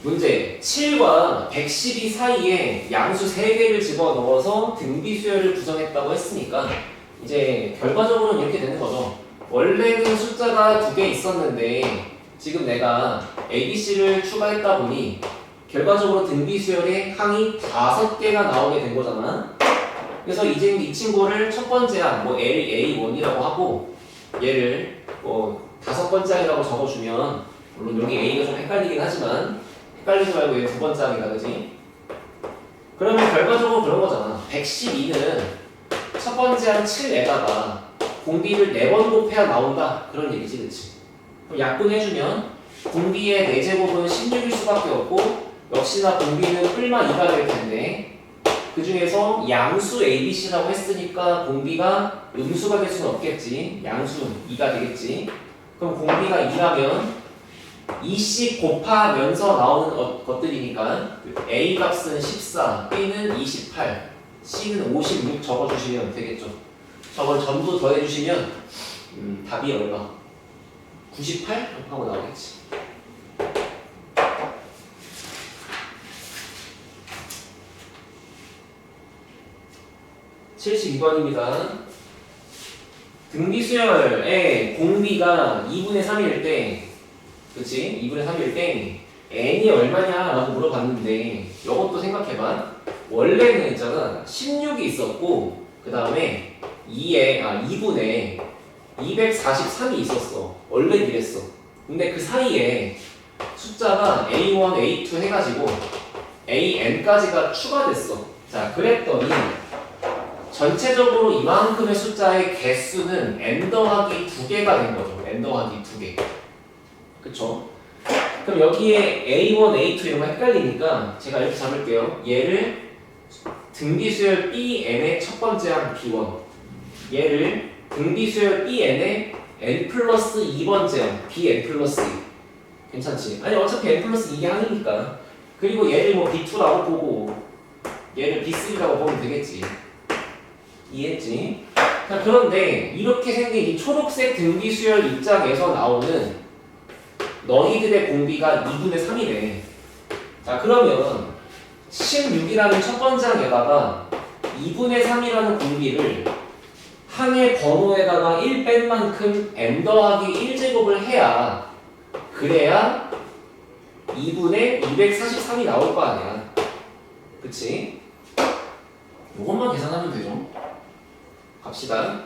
문제 7과 112 사이에 양수 3개를 집어넣어서 등비 수열을 구성했다고 했으니까 이제 결과적으로는 이렇게 되는 거죠. 원래는 숫자가 2개 있었는데 지금 내가 ABC를 추가했다 보니 결과적으로 등비 수열에 항이 5개가 나오게 된 거잖아. 그래서 이제 이 친구를 첫 번째 항, 뭐 LA1이라고 하고 얘를 뭐 5번째 항이라고 적어주면 물론 여기 A가 좀 헷갈리긴 하지만 헷갈리지 말고 얘 2번째 항이다, 그지? 그러면 결과적으로 그런 거잖아. 112는 첫 번째 항 7에다가 공비를 4번 곱해야 나온다, 그런 얘기지, 그치? 그럼 약분해주면 공비의 4제곱은 16일 수밖에 없고 역시나 공비는 뿔마 2가 될 텐데 그 중에서 양수 ABC라고 했으니까 공비가 음수가 될 수는 없겠지. 양수 2가 되겠지. 그럼 공비가 2라면 2씩 곱하면서 나오는 것들이니까 A 값은 14, B는 28, C는 56 적어주시면 되겠죠. 저걸 전부 더해주시면 답이 얼마? 98? 하고 나오겠지. (72번입니다) 등비수열의 공비가 2분의 3일 때, 그치? 2분의 3일 때 n이 얼마냐 라고 물어봤는데 이것도 생각해봐. 원래는 있잖아 16이 있었고 그 다음에 2분에 243이 있었어. 원래 이랬어. 근데 그 사이에 숫자가 A1, A2 해가지고 AN까지가 추가됐어. 자, 그랬더니 전체적으로 이만큼의 숫자의 개수는 n 더하기 2개가 된 거죠. n 더하기 2개. 그쵸? 그럼 여기에 A1, A2 이런 거 헷갈리니까 제가 이렇게 잡을게요. 얘를 등비수열 Bn의 첫 번째 항 B1, 얘를 등비수열 Bn의 n 플러스 2번째 항 Bn 플러스 2. 괜찮지? 아니 어차피 n 플러스 2개 항이니까. 그리고 얘를 뭐 B2라고 보고 얘를 B3라고 보면 되겠지. 이해했지? 자, 그런데 이렇게 생긴 이 초록색 등비수열 입장에서 나오는 너희들의 공비가 2분의 3이래. 자, 그러면 16이라는 첫 번째 항에다가 2분의 3이라는 공비를 항의 번호에다가 1 뺀 만큼 n 더하기 1제곱을 해야 그래야 2분의 243이 나올 거 아니야. 그치? 이것만 계산하면 되죠. 갑시다.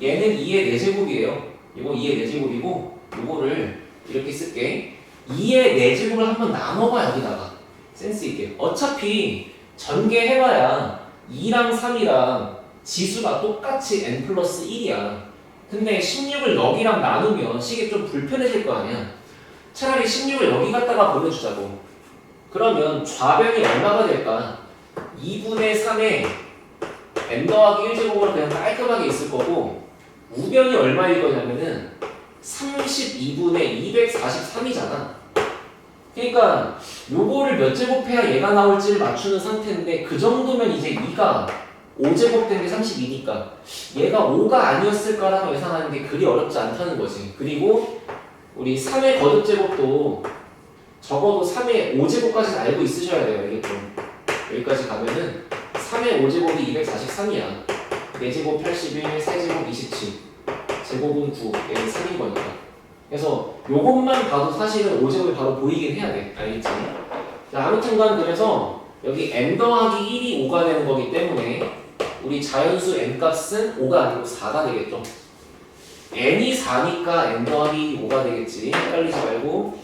얘는 2의 4제곱이에요. 이거 2의 4제곱이고 이거를 이렇게 쓸게. 2의 4제곱을 한번 나눠봐. 여기다가 센스 있게. 어차피 전개해봐야 2랑 3이랑 지수가 똑같이 n 플러스 1이야. 근데 16을 여기랑 나누면 식이 좀 불편해질 거 아니야. 차라리 16을 여기 갖다가 보내주자고. 그러면 좌변이 얼마가 될까? 2분의 3에 n 더하기 1제곱으로 그냥 깔끔하게 있을 거고, 우변이 얼마일 거냐면은 32분의 243이잖아. 그러니까 요거를 몇 제곱해야 얘가 나올지를 맞추는 상태인데 그 정도면 이제 2가 5제곱 된 게 32니까 얘가 5가 아니었을까라고 예상하는 게 그리 어렵지 않다는 거지. 그리고 우리 3의 거듭제곱도 적어도 3의 5제곱까지는 알고 있으셔야 돼요. 알겠죠? 여기까지 가면은 3의 5제곱이 243이야. 4제곱 81, 3제곱 27, 제곱은 9, 얘는 3인 거니까. 그래서 요것만 봐도 사실은 5제곱이 바로 보이긴 해야 돼. 알겠지? 자, 아무튼간 그래서 여기 n 더하기 1이 5가 되는 거기 때문에 우리 자연수 n 값은 5가 아니고 4가 되겠죠. n이 4니까 n 더하기 5가 되겠지. 헷갈리지 말고.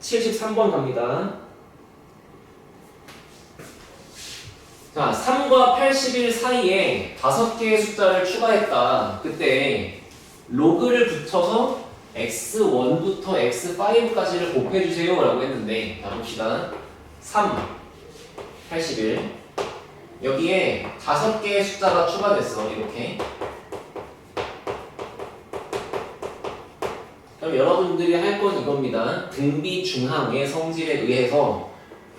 73번 갑니다. 자, 3과 81 사이에 5개의 숫자를 추가했다. 그때 로그를 붙여서 x1부터 x5까지를 곱해주세요 라고 했는데, 자 봅시다. 3, 81 여기에 5개의 숫자가 추가됐어. 이렇게. 그럼 여러분들이 할 건 이겁니다. 등비 중항의 성질에 의해서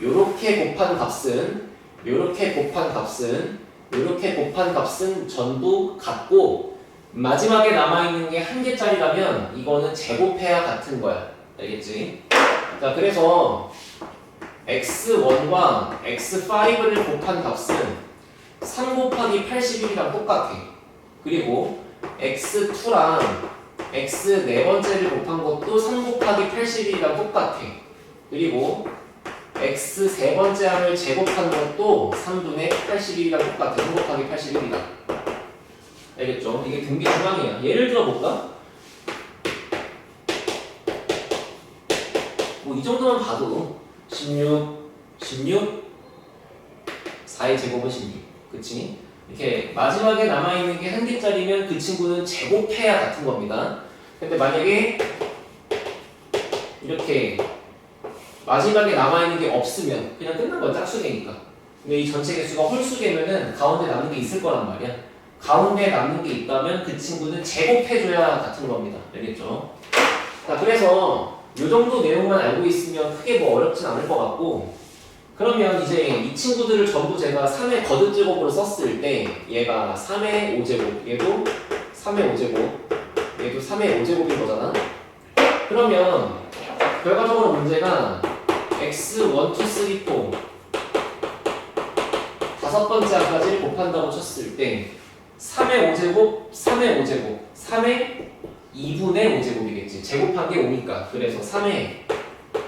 요렇게 곱한 값은 요렇게 곱한 값은 요렇게 곱한 값은 전부 같고 마지막에 남아있는 게 1개짜리라면 이거는 제곱해야 같은 거야. 알겠지? 자, 그래서 x1과 x5를 곱한 값은 3 곱하기 81이랑 똑같아. 그리고 x2랑 x 네 번째를 곱한 것도 3 곱하기 81이랑 똑같아. 그리고 x 세 번째 항을 제곱한 것도 3분의 81이랑 똑같아. 3 곱하기 81이랑. 알겠죠? 이게 등비 중앙이야. 예를 들어 볼까? 뭐 이 정도만 봐도 16, 4의 제곱은 16. 그치? 이렇게 마지막에 남아있는 게 한 개짜리면 그 친구는 제곱해야 같은 겁니다. 근데 만약에 이렇게 마지막에 남아있는 게 없으면 그냥 끝난 거야. 짝수개니까. 근데 이 전체 개수가 홀수개면은 가운데 남는 게 있을 거란 말이야. 가운데 남는 게 있다면 그 친구는 제곱해줘야 같은 겁니다. 알겠죠? 자, 그래서 이 정도 내용만 알고 있으면 크게 뭐 어렵진 않을 것 같고, 그러면 이제 이 친구들을 전부 제가 3의 거듭제곱으로 썼을 때 얘가 3의 5제곱, 얘도 3의 5제곱, 얘도 3의 5제곱인 거잖아. 그러면 결과적으로 문제가 x 1, 2, 3, 4 다섯 번째 항까지를 곱한다고 쳤을 때 3의 5제곱, 3의 5제곱, 3의 2분의 5제곱이겠지. 제곱한 게 5니까. 그래서 3의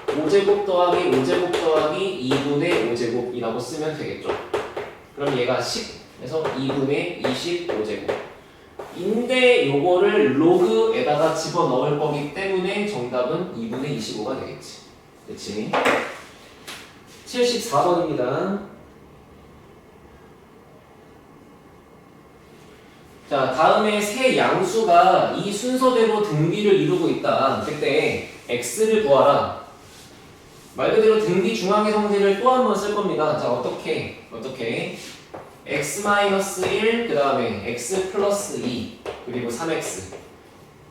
5제곱 더하기 5제곱 더하기 2분의 5제곱이라고 쓰면 되겠죠. 그럼 얘가 10에서 2분의 25제곱. 인데 요거를 로그에다가 집어넣을 거기 때문에 정답은 2분의 25가 되겠지. 그치? 74번입니다. 자, 다음에 세 양수가 이 순서대로 등비를 이루고 있다. 그때 x를 구하라. 말 그대로 등비 중앙의 성질을 또 한 번 쓸 겁니다. 자, 어떻게? x-1, 그 다음에 x 플러스 2, 그리고 3x.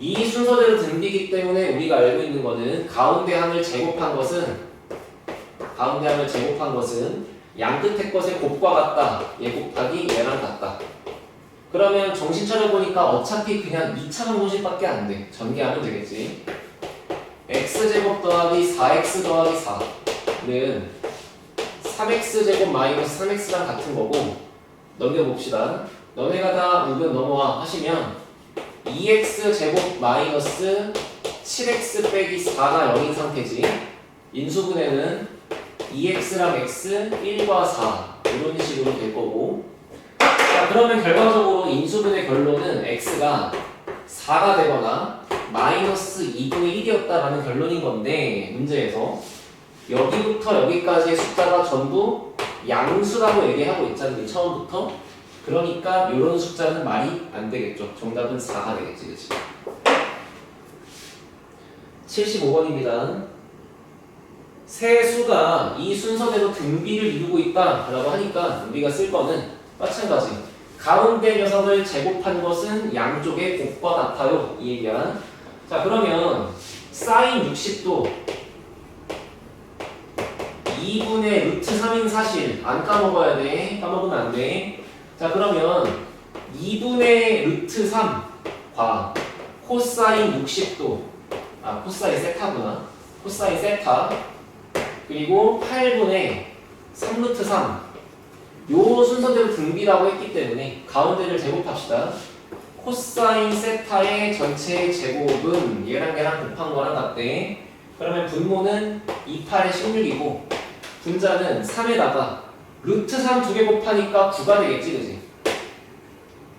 이 순서대로 등비이기 때문에 우리가 알고 있는 거는 가운데 항을 제곱한 것은 양 끝의 것의 곱과 같다. 얘 곱하기 얘랑 같다. 그러면 정신 차려보니까 어차피 그냥 2차 방정식밖에 안 돼. 전개하면 되겠지. x제곱 더하기 4x 더하기 4는 3x제곱 마이너스 3x랑 같은 거고, 넘겨봅시다. 너네가 다 우변 넘어와 하시면 2x제곱 마이너스 7x 빼기 4가 0인 상태지. 인수분해는 2x랑 x, 1과 4 이런 식으로 될 거고, 자, 그러면 결과적으로 인수분해 결론은 x가 4가 되거나 마이너스 2분의 1이었다라는 결론인 건데, 문제에서 여기부터 여기까지의 숫자가 전부 양수라고 얘기하고 있잖아요. 처음부터. 그러니까 이런 숫자는 말이 안 되겠죠. 정답은 4가 되겠지. 그치? 75번입니다. 세 수가 이 순서대로 등비를 이루고 있다라고 하니까 우리가 쓸 거는 마찬가지. 가운데 녀석을 제곱한 것은 양쪽의 곱과 같아요. 이 얘기야. 자, 그러면 사인 60도 2분의 루트 3인 사실 안 까먹어야 돼. 까먹으면 안 돼. 자, 그러면 2분의 루트 3과 코사인 60도, 코사인 세타구나. 코사인 세타, 그리고 8분의 3루트 3, 요 순서대로 등비라고 했기 때문에 가운데를 제곱합시다. 코사인 세타의 전체 제곱은 얘랑 곱한 거랑 같대. 그러면 분모는 28에 16이고 분자는 3에다가 루트 3 두 개 곱하니까 9가 되겠지, 그지?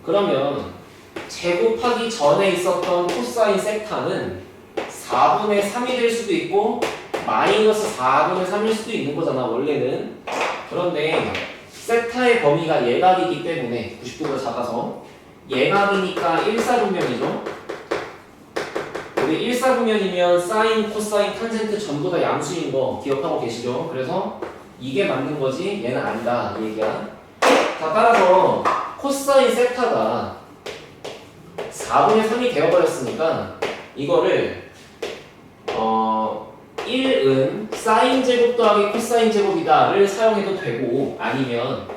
그러면 제곱하기 전에 있었던 코사인 세타는 4분의 3이 될 수도 있고 마이너스 4분의 3일 수도 있는 거잖아, 원래는. 그런데 세타의 범위가 예각이기 때문에 90도가 작아서 예각이니까 1사분면이죠. 우리 1사분면이면 사인, 코사인, 탄젠트 전부 다 양수인 거 기억하고 계시죠? 그래서 이게 맞는 거지 얘는 아니다 이 얘기야. 자, 따라서 코사인 세타가 4분의 3이 되어버렸으니까 이거를 1은 사인 제곱 더하기 코사인 제곱이다를 사용해도 되고, 아니면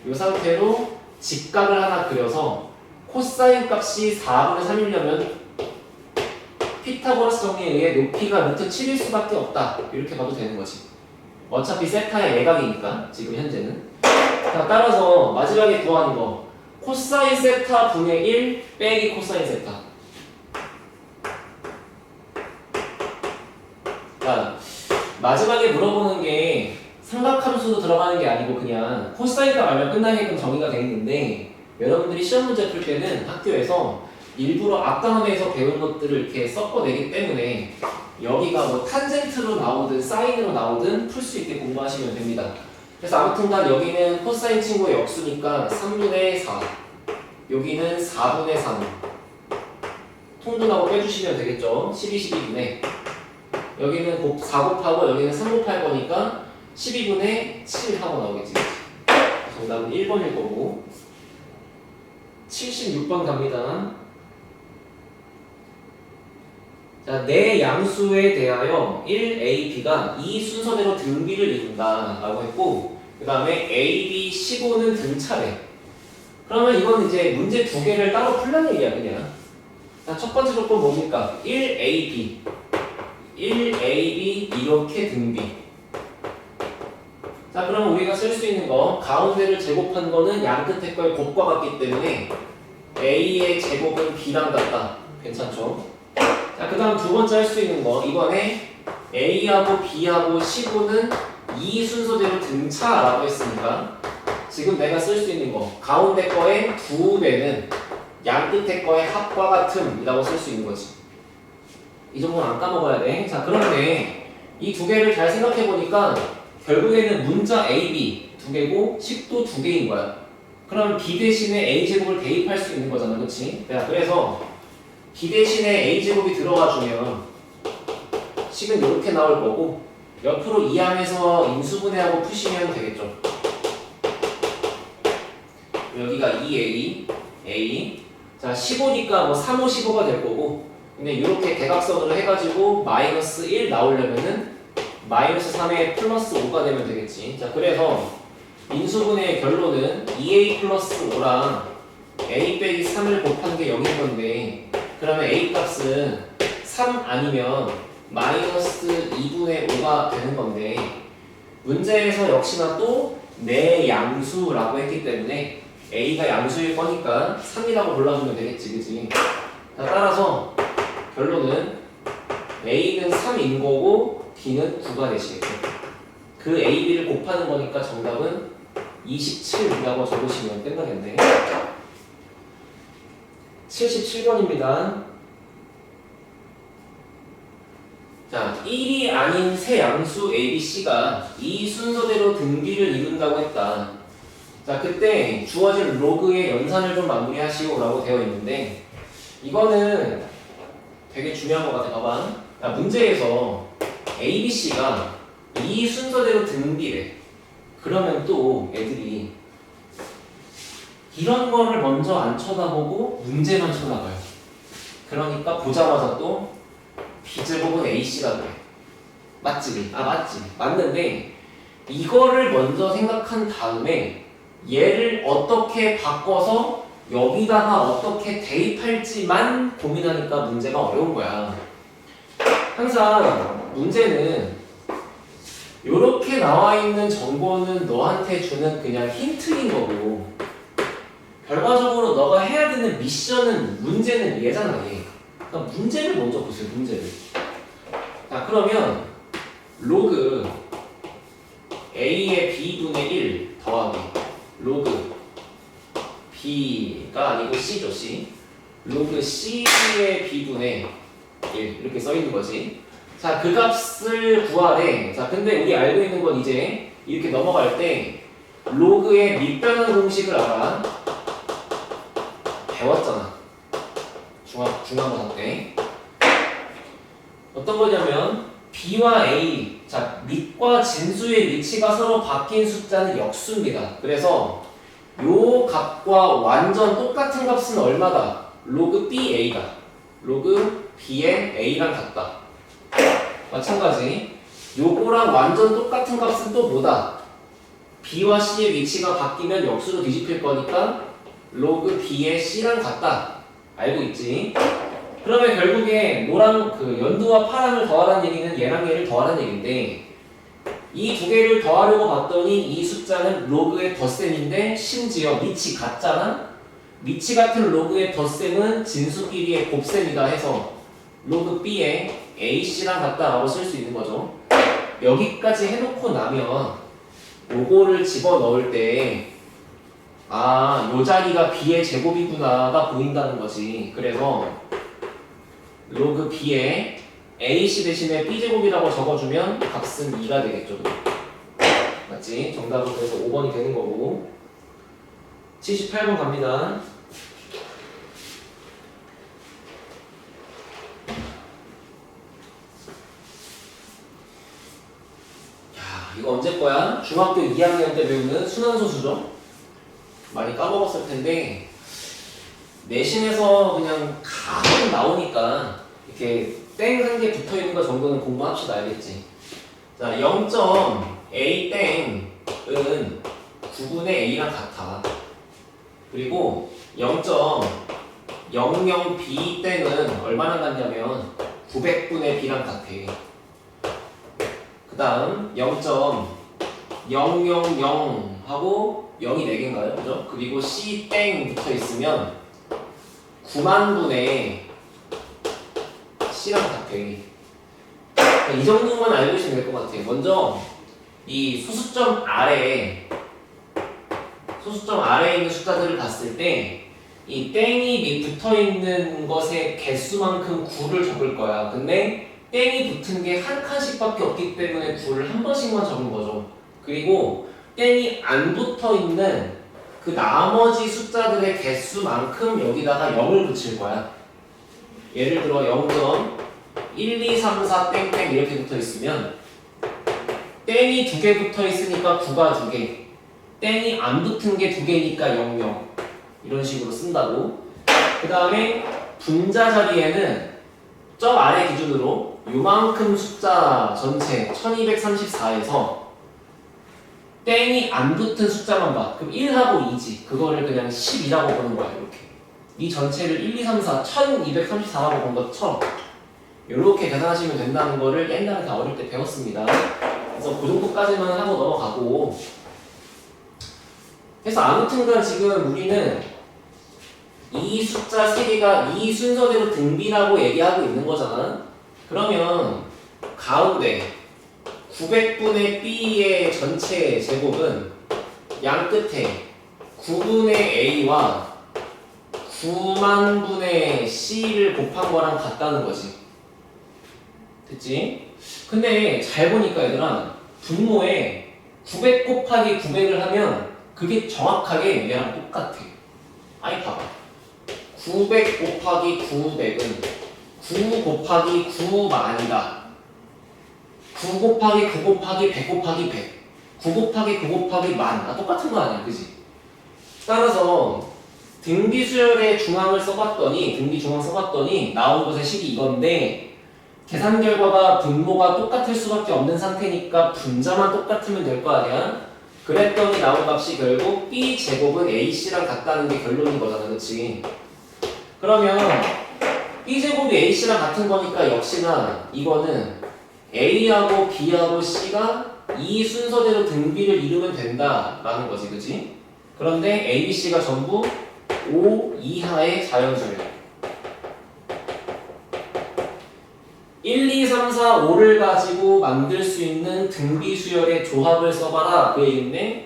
이 상태로 직각을 하나 그려서 코사인 값이 4분의 3이려면 피타고라스 정리에 의해 높이가 루트 7일 수밖에 없다 이렇게 봐도 되는 거지. 어차피 세타의 예각이니까 지금 현재는. 자, 따라서 마지막에 구하는 거 코사인 세타 분의 1 빼기 코사인 세타. 자, 마지막에 물어보는 게 삼각함수도 들어가는 게 아니고 그냥 코사인값 알면 끝나게끔 정의가 돼 있는데, 여러분들이 시험 문제 풀 때는 학교에서 일부러 앞다운에서 배운 것들을 이렇게 섞어내기 때문에 여기가 뭐 탄젠트로 나오든 사인으로 나오든 풀 수 있게 공부하시면 됩니다. 그래서 아무튼간 여기는 코사인 친구의 역수니까 3분의 4, 여기는 4분의 3 통분하고 빼주시면 되겠죠. 12, 12분의 여기는 4 곱하고 여기는 3 곱할 거니까 12분의 7 하고 나오겠지. 정답은 1번일 거고. 76번 갑니다. 자, 내 양수에 대하여 1AB가 이 순서대로 등비를 이룬다 라고 했고, 그 다음에 AB 15는 등차래. 그러면 이건 이제 문제 두 개를 따로 풀라는 얘기야 그냥. 자, 첫 번째 조건 뭡니까? 1AB 1AB 이렇게 등비. 자, 그러면 우리가 쓸 수 있는 거 가운데를 제곱한 거는 양 끝에 거의 곱과 같기 때문에 A의 제곱은 B랑 같다. 괜찮죠? 자, 그 다음 두 번째 할 수 있는 거 이번에 A하고 B하고 15는 이 순서대로 등차라고 했으니까 지금 내가 쓸 수 있는 거 가운데 거의 2배는 양 끝에 거의 합과 같음이라고 쓸 수 있는 거지. 이 정도는 안 까먹어야 돼. 자, 그런데 이 두 개를 잘 생각해 보니까 결국에는 문자 AB 두 개고 식도 두 개인 거야. 그럼 B 대신에 A제곱을 대입할 수 있는 거잖아, 그치? 자, 그래서 B 대신에 A제곱이 들어가주면 식은 이렇게 나올 거고 옆으로 이항해서 인수분해하고 푸시면 되겠죠. 여기가 2A, A. 자, 15니까 뭐 3, 5, 15가 될 거고, 근데 이렇게 대각선으로 해가지고 마이너스 1 나오려면은 마이너스 3에 플러스 5가 되면 되겠지. 자, 그래서 인수분해의 결론은 2A 플러스 5랑 A 빼기 3을 곱한 게 0인 건데, 그러면 A 값은 3 아니면 마이너스 2분의 5가 되는 건데, 문제에서 역시나 또 내 양수라고 했기 때문에 A가 양수일 거니까 3이라고 골라주면 되겠지, 그치? 자, 따라서 결론은 A는 3인 거고 B는 9가 되시겠죠. 그 A, B를 곱하는 거니까 정답은 27이라고 적으시면 끝나겠네. 77번입니다. 자, 1이 아닌 새 양수 ABC가 이 순서대로 등비를 이룬다고 했다. 자, 그때 주어진 로그의 연산을 좀 마무리하시오 라고 되어 있는데, 이거는 되게 중요한 것 같아. 봐봐. 자, 문제에서 ABC가 이 순서대로 등비래. 그러면 또 애들이 이런 거를 먼저 안 쳐다보고 문제만 쳐다봐요. 그러니까 보자마자 또 B제곱은 AC라 그래. 맞지? 아, 맞지. 맞는데 이거를 먼저 생각한 다음에 얘를 어떻게 바꿔서 여기다가 어떻게 대입할지만 고민하니까 문제가 어려운 거야. 항상 문제는 이렇게 나와 있는 정보는 너한테 주는 그냥 힌트인 거고, 결과적으로 너가 해야 되는 미션은 문제는 얘잖아, 얘. 그러니까 문제를 먼저 보세요, 문제를. 자, 그러면 로그 A의 B분의 1 더하기 로그 B가 아니고 C죠, C. 로그 C의 B분의 1 이렇게 써있는 거지. 자, 그 값을 구하래. 자, 근데 우리 알고 있는 건 이제 이렇게 넘어갈 때 로그의 밑변환 공식을 알아. 배웠잖아. 중간고사 때. 어떤 거냐면 B와 A, 자, 밑과 진수의 위치가 서로 바뀐 숫자는 역수입니다. 그래서 요 값과 완전 똑같은 값은 얼마다? 로그 BA다. 로그 B의 A랑 같다. 마찬가지 요거랑 완전 똑같은 값은 또 뭐다? B와 C의 위치가 바뀌면 역수로 뒤집힐 거니까 로그 B의 C랑 같다. 알고 있지? 그러면 결국에 노랑 그 연두와 파랑을 더하라는 얘기는 얘랑 얘를 더하라는 얘기인데, 이 두 개를 더하려고 봤더니 이 숫자는 로그의 덧셈인데 심지어 밑이 같잖아? 밑이 같은 로그의 덧셈은 진수끼리의 곱셈이다 해서 로그 B에 AC랑 같다라고 쓸 수 있는 거죠. 여기까지 해놓고 나면 요거를 집어넣을 때 요 자리가 B의 제곱이구나가 보인다는 거지. 그래서 로그 B에 AC 대신에 B제곱이라고 적어주면 값은 2가 되겠죠. 맞지? 정답은 그래서 5번이 되는 거고. 78번 갑니다. 이거 언제 거야? 중학교 2학년 때 배우는 순환소수죠? 많이 까먹었을 텐데 내신에서 그냥 가끔 나오니까 이렇게 땡 한 개 붙어 있는 거 정도는 공부합시다. 알겠지? 자, 0.a 땡은 9분의 a랑 같아. 그리고 0.00b 땡은 얼마나 같냐면 900분의 b랑 같아. 그 다음 0.000하고 0이 4개인가요? 그죠? 그리고 C 땡 붙어 있으면 9만분의 C랑 같아. 이 정도만 알고 있으면 될 것 같아요. 먼저 이 소수점 아래에 있는 숫자들을 봤을 때 이 땡이 붙어 있는 것의 개수만큼 9를 적을 거야. 근데 땡이 붙은 게 한 칸씩밖에 없기 때문에 9를 한 번씩만 적은 거죠. 그리고 땡이 안 붙어 있는 그 나머지 숫자들의 개수만큼 여기다가 0을 붙일 거야. 예를 들어 0.1, 2, 3, 4 땡땡 이렇게 붙어 있으면 땡이 2개 붙어 있으니까 9가 2개, 땡이 안 붙은 게 2개니까 00 이런 식으로 쓴다고. 그 다음에 분자 자리에는 저 아래 기준으로 요만큼 숫자 전체 1234에서 땡이 안 붙은 숫자만 봐. 그럼 1하고 2지. 그거를 그냥 12라고 보는 거야. 이렇게 이 전체를 1, 2, 3, 4 1234라고 본 것처럼 이렇게 계산하시면 된다는 거를 옛날에 다 어릴 때 배웠습니다. 그래서 그 정도까지만 하고 넘어가고, 그래서 아무튼간 지금 우리는 이 숫자 3개가 이 순서대로 등비라고 얘기하고 있는 거잖아. 그러면 가운데 900분의 B의 전체 제곱은 양 끝에 9분의 A와 9만분의 C를 곱한 거랑 같다는 거지. 됐지? 근데 잘 보니까 얘들아, 분모에 900 곱하기 900을 하면 그게 정확하게 얘랑 똑같아. 아이 봐봐. 900 곱하기 900은 9 곱하기 9만이다. 9 곱하기 9 곱하기 100 곱하기 100. 9 곱하기 9 곱하기 만. 똑같은 거 아니야, 그지? 따라서 등비 수열의 중앙을 써봤더니, 등비 중앙 써봤더니 나온 것의 식이 이건데, 계산 결과가 분모가 똑같을 수밖에 없는 상태니까 분자만 똑같으면 될 거 아니야? 그랬더니 나온 값이 결국 B 제곱은 AC랑 같다는 게 결론인 거잖아, 그치? 그러면 B제곱이 AC랑 같은 거니까 역시나 이거는 A하고 B하고 C가 이 순서대로 등비를 이루면 된다라는 거지, 그치? 그런데 A, B, C가 전부 5 이하의 자연수예요. 1, 2, 3, 4, 5를 가지고 만들 수 있는 등비 수열의 조합을 써봐라 그 얘기인데,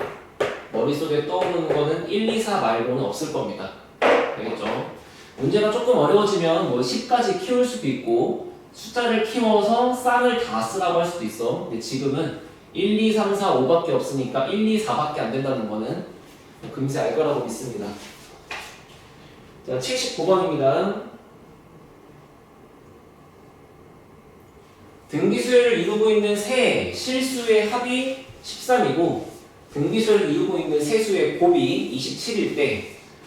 머릿속에 떠오르는 거는 1, 2, 4 말고는 없을 겁니다. 알겠죠? 문제가 조금 어려워지면 뭐 10까지 키울 수도 있고 숫자를 키워서 쌍을 다 쓰라고 할 수도 있어. 근데 지금은 1, 2, 3, 4, 5밖에 없으니까 1, 2, 4밖에 안 된다는 거는 금세 알 거라고 믿습니다. 자, 79번입니다. 등비수열을 이루고 있는 세 실수의 합이 13이고 등비수열을 이루고 있는 세수의 곱이 27일 때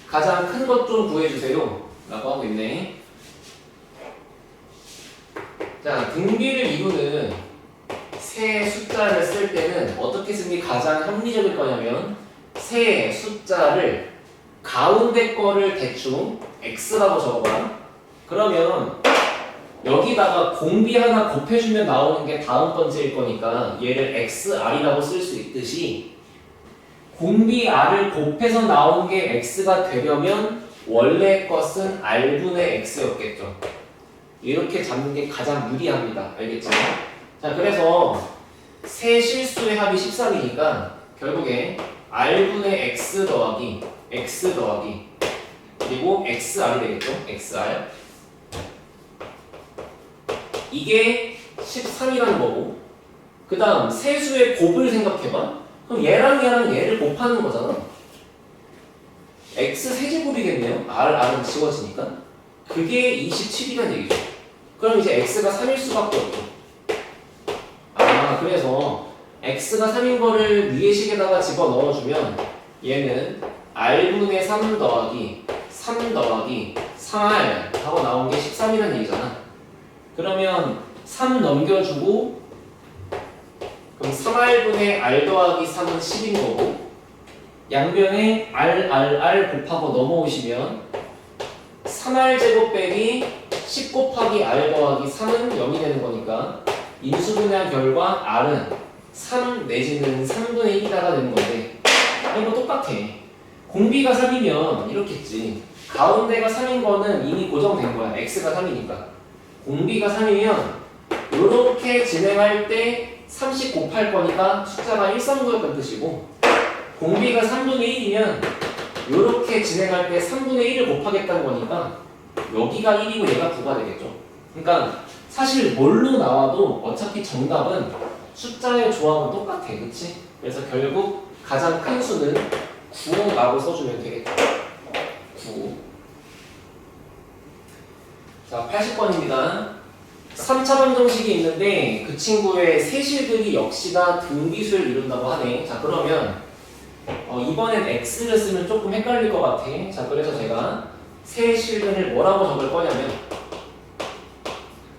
가장 큰 것 좀 구해주세요 라고 하고 있네. 자, 등비를 이루는 세 숫자를 쓸 때는 어떻게 쓰는 게 가장 합리적일 거냐면, 세 숫자를 가운데 거를 대충 x라고 적어봐. 그러면 여기다가 공비 하나 곱해주면 나오는 게 다음 번째일 거니까 얘를 xr이라고 쓸 수 있듯이 공비 r을 곱해서 나온 게 x가 되려면 원래 것은 r분의 x였겠죠. 이렇게 잡는 게 가장 유리합니다. 알겠죠? 자, 그래서 세 실수의 합이 13이니까 결국에 r분의 x 더하기 그리고 xr이 되겠죠? xr 이게 13이라는 거고 그 다음 세수의 곱을 생각해봐. 그럼 얘랑 얘를 곱하는 거잖아. x 세제곱이겠네요. r은 지워지니까 그게 27이라는 얘기죠. 그럼 이제 x가 3일 수밖에 없죠. 그래서 x가 3인 거를 위의 식에다가 집어넣어주면 얘는 r분의 3 더하기 3r 하고 나온 게 13이라는 얘기잖아. 그러면 3 넘겨주고 그럼 3r분의 r 더하기 3은 10인 거고 양변에 r 곱하고 넘어오시면 3r 제곱 빼기 10 곱하기 r 더하기 3은 0이 되는 거니까 인수분해한 결과 r은 3 내지는 3분의 1이다가 되는 건데 이거 똑같아. 공비가 3이면 이렇게 했지. 가운데가 3인 거는 이미 고정된 거야. x가 3이니까. 공비가 3이면 이렇게 진행할 때 30 곱할 거니까 숫자가 139였던 뜻이고 공비가 3분의 1이면 이렇게 진행할 때 3분의 1을 곱하겠다는 거니까 여기가 1이고 얘가 9가 되겠죠. 그러니까 사실 뭘로 나와도 어차피 정답은 숫자의 조합은 똑같아. 그치? 그래서 결국 가장 큰 수는 9라고 써주면 되겠다. 9. 자, 80번입니다. 3차 방정식이 있는데 그 친구의 세실들이 역시나 등비수를 이룬다고 하네. 자, 그러면 이번엔 x를 쓰면 조금 헷갈릴 것 같아. 자, 그래서 제가 세실근을 뭐라고 적을 거냐면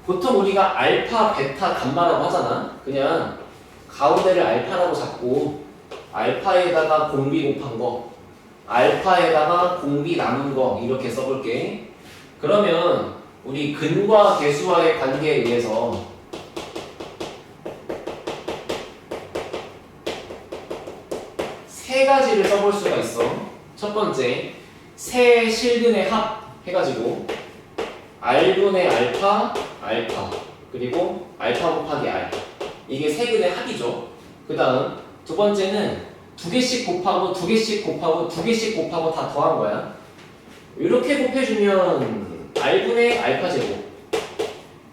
보통 우리가 알파, 베타, 감마라고 하잖아. 그냥 가운데를 알파라고 잡고 알파에다가 공비 곱한 거, 알파에다가 공비 나눈 거 이렇게 써볼게. 그러면 우리 근과 계수와의 관계에 의해서 세 가지를 써볼 수가 있어. 첫 번째, 세 실근의 합 해가지고 r분의 알파, 그리고 알파 곱하기 r 이게 세 근의 합이죠. 그 다음 두 번째는 두 개씩 곱하고 두 개씩 곱하고 두 개씩 곱하고 다 더한 거야. 이렇게 곱해주면 r분의 알파 제곱,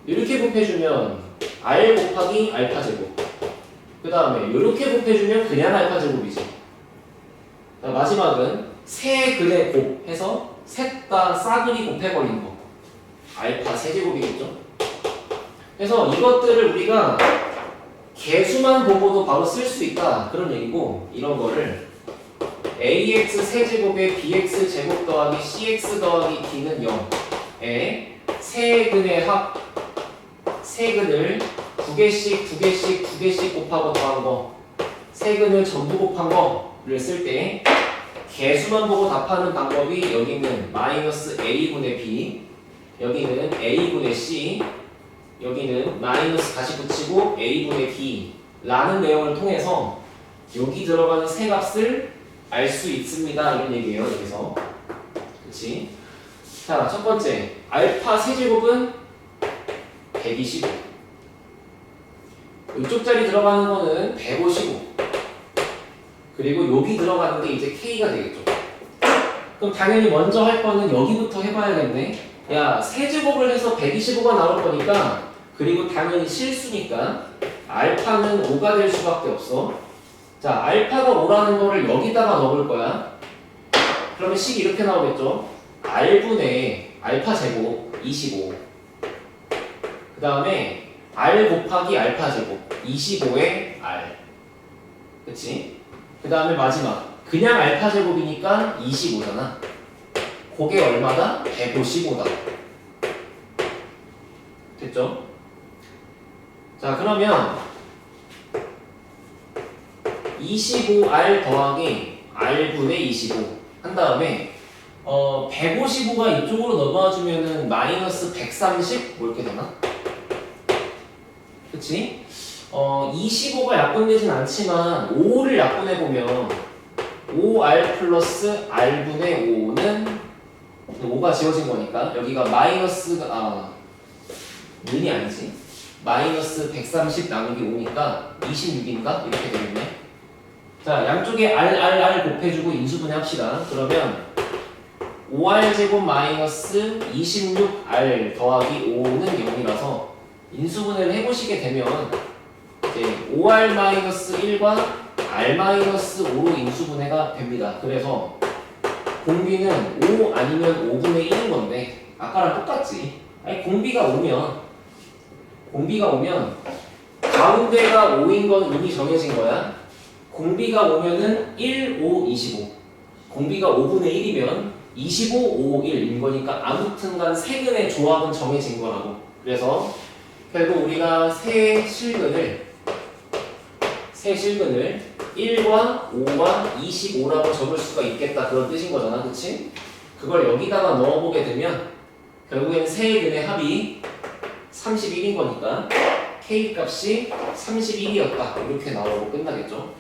이렇게 곱해주면 r 곱하기 알파 제곱, 그 다음에 이렇게 곱해주면 그냥 알파 제곱이지. 마지막은 세 근의 곱 해서 셋 다 싸그리 곱해버리는 거, 알파 세제곱이겠죠. 그래서 이것들을 우리가 개수만 보고도 바로 쓸 수 있다 그런 얘기고, 이런 거를 ax 세제곱에 bx 제곱 더하기 cx 더하기 d는 0에 세 근의 합, 세 근을 두 개씩 곱하고 더한 거, 세 근을 전부 곱한 거를 쓸 때 개수만 보고 답하는 방법이 여기는 마이너스 a분의 b, 여기는 a분의 c, 여기는 마이너스 다시 붙이고 a분의 b 라는 내용을 통해서 여기 들어가는 세 값을 알 수 있습니다 이런 얘기예요. 여기서 그치? 자, 첫 번째 알파 세제곱은 125, 이쪽 자리 들어가는 거는 155, 그리고 여기 들어가는 게 이제 k가 되겠죠. 그럼 당연히 먼저 할 거는 여기부터 해봐야겠네. 야, 세제곱을 해서 125가 나올 거니까, 그리고 당연히 실수니까 알파는 5가 될 수밖에 없어. 자, 알파가 5라는 거를 여기다가 넣을 거야. 그러면 식이 이렇게 나오겠죠. r분의 알파 제곱 25, 그 다음에 r 곱하기 알파 제곱 25의 r, 그치? 그 다음에 마지막 그냥 알파 제곱이니까 25잖아. 그게 얼마다? 155다. 됐죠? 자, 그러면 25r 더하기 r분의 25 한 다음에 155가 이쪽으로 넘어와 주면은 마이너스 130? 뭐 이렇게 되나? 그치? 25가 약분되진 않지만 5를 약분해보면 5r 플러스 r분의 5는 5가 지워진 거니까 여기가 마이너스가 는이 아니지 마이너스 130 나누기 5니까 26인가? 이렇게 되겠네. 자, 양쪽에 r 곱해주고 인수분해 합시다. 그러면 5r 제곱 마이너스 26r 더하기 5는 0이라서 인수분해를 해보시게 되면 이제 5r 마이너스 1과 r 마이너스 5로 인수분해가 됩니다. 그래서 공비는 5 아니면 5분의 1인 건데 아까랑 똑같지. 아니 공비가 오면 가운데가 5인 건 이미 정해진 거야. 공비가 오면은 1, 5, 25. 공비가 5분의 1이면 25, 5, 1인 거니까 아무튼간 세근의 조합은 정해진 거라고. 그래서 결국 우리가 세 실근을 1과 5와 25라고 적을 수가 있겠다 그런 뜻인 거잖아, 그치? 그걸 여기다가 넣어보게 되면 결국엔 세 근의 합이 31인 거니까 K 값이 31이었다 이렇게 나오고 끝나겠죠.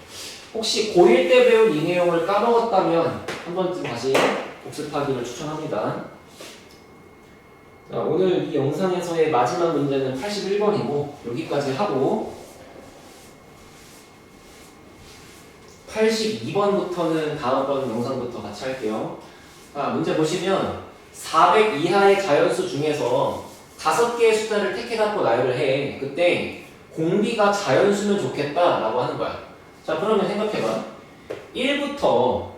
혹시 고1 때 배운 이 내용을 까먹었다면 한 번쯤 다시 복습하기를 추천합니다. 자, 오늘 이 영상에서의 마지막 문제는 81번이고 여기까지 하고 82번부터는 다음번 영상부터 같이 할게요. 자, 문제 보시면 400 이하의 자연수 중에서 5개의 숫자를 택해갖고 나열을 해. 그때 공비가 자연수면 좋겠다 라고 하는 거야. 자, 그러면 생각해봐. 1부터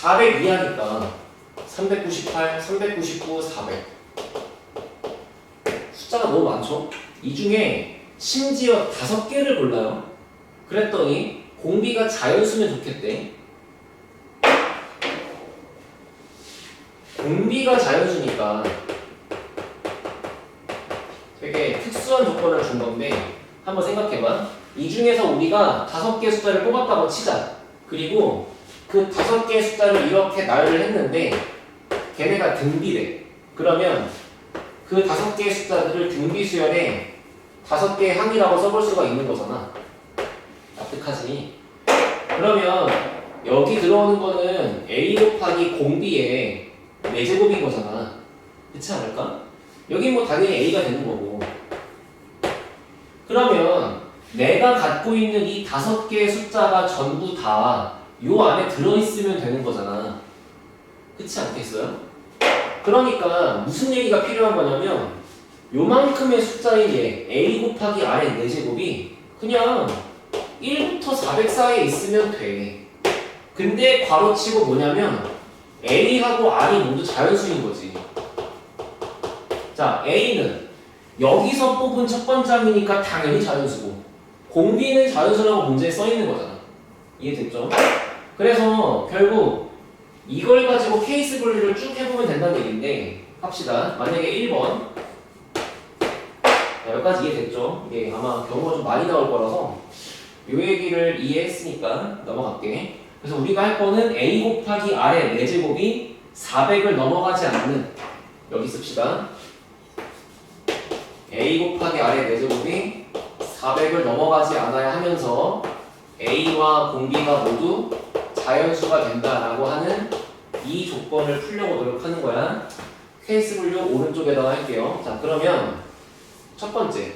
400 이하니까 398, 399, 400 숫자가 너무 많죠? 이 중에 심지어 5개를 골라요. 그랬더니 공비가 자연수면 좋겠대. 공비가 자연수니까 되게 특수한 조건을 준 건데 한번 생각해봐. 이 중에서 우리가 5개 숫자를 뽑았다고 치자. 그리고 그 5개의 숫자를 이렇게 나열을 했는데 걔네가 등비래. 그러면 그 5개의 숫자들을 등비 수열에 5개의 항이라고 써볼 수가 있는 거잖아. 납득하지? 그러면 여기 들어오는 거는 A 곱하기 공비의 4제곱인 거잖아. 그렇지 않을까? 여기 뭐 당연히 A가 되는 거고. 그러면 내가 갖고 있는 이 5개의 숫자가 전부 다 요 안에 들어있으면 되는 거잖아. 그렇지 않겠어요? 그러니까 무슨 얘기가 필요한 거냐면 요만큼의 숫자인 얘 A 곱하기 R의 4제곱이 그냥 1부터 400 사이에 있으면 돼. 근데 괄호치고 뭐냐면 A하고 R이 모두 자연수인 거지. 자, A는 여기서 뽑은 첫 번째 항이니까 당연히 자연수고 공비는 자연수라고 문제에 써있는 거잖아. 이해됐죠? 그래서 결국 이걸 가지고 케이스 분류를 쭉 해보면 된다는 얘기인데 합시다. 만약에 1번 여기까지 이해됐죠? 이게 아마 경우가 좀 많이 나올 거라서 이 얘기를 이해했으니까 넘어갈게. 그래서 우리가 할 거는 A 곱하기 R의 4제곱이 400을 넘어가지 않는 여기 씁시다. A 곱하기 R의 4제곱이 400을 넘어가지 않아야 하면서 A와 공비가 모두 자연수가 된다라고 하는 이 조건을 풀려고 노력하는 거야. 케이스 분류 오른쪽에다가 할게요. 자, 그러면 첫 번째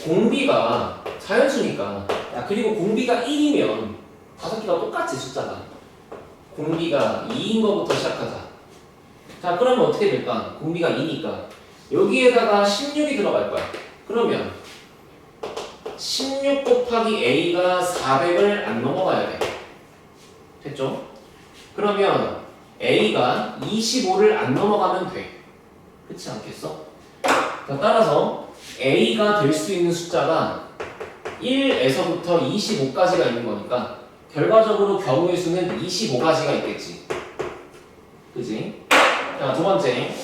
공비가 자연수니까 야, 그리고 공비가 1이면 5개가 똑같지 숫자가. 공비가 2인 거부터 시작하자. 자, 그러면 어떻게 될까? 공비가 2니까 여기에다가 16이 들어갈 거야. 그러면 16 곱하기 A가 400을 안 넘어가야 돼. 됐죠? 그러면 A가 25를 안 넘어가면 돼. 그렇지 않겠어? 자, 따라서 A가 될 수 있는 숫자가 1에서부터 25까지가 있는 거니까 결과적으로 경우의 수는 25가지가 있겠지. 그지? 자, 두 번째.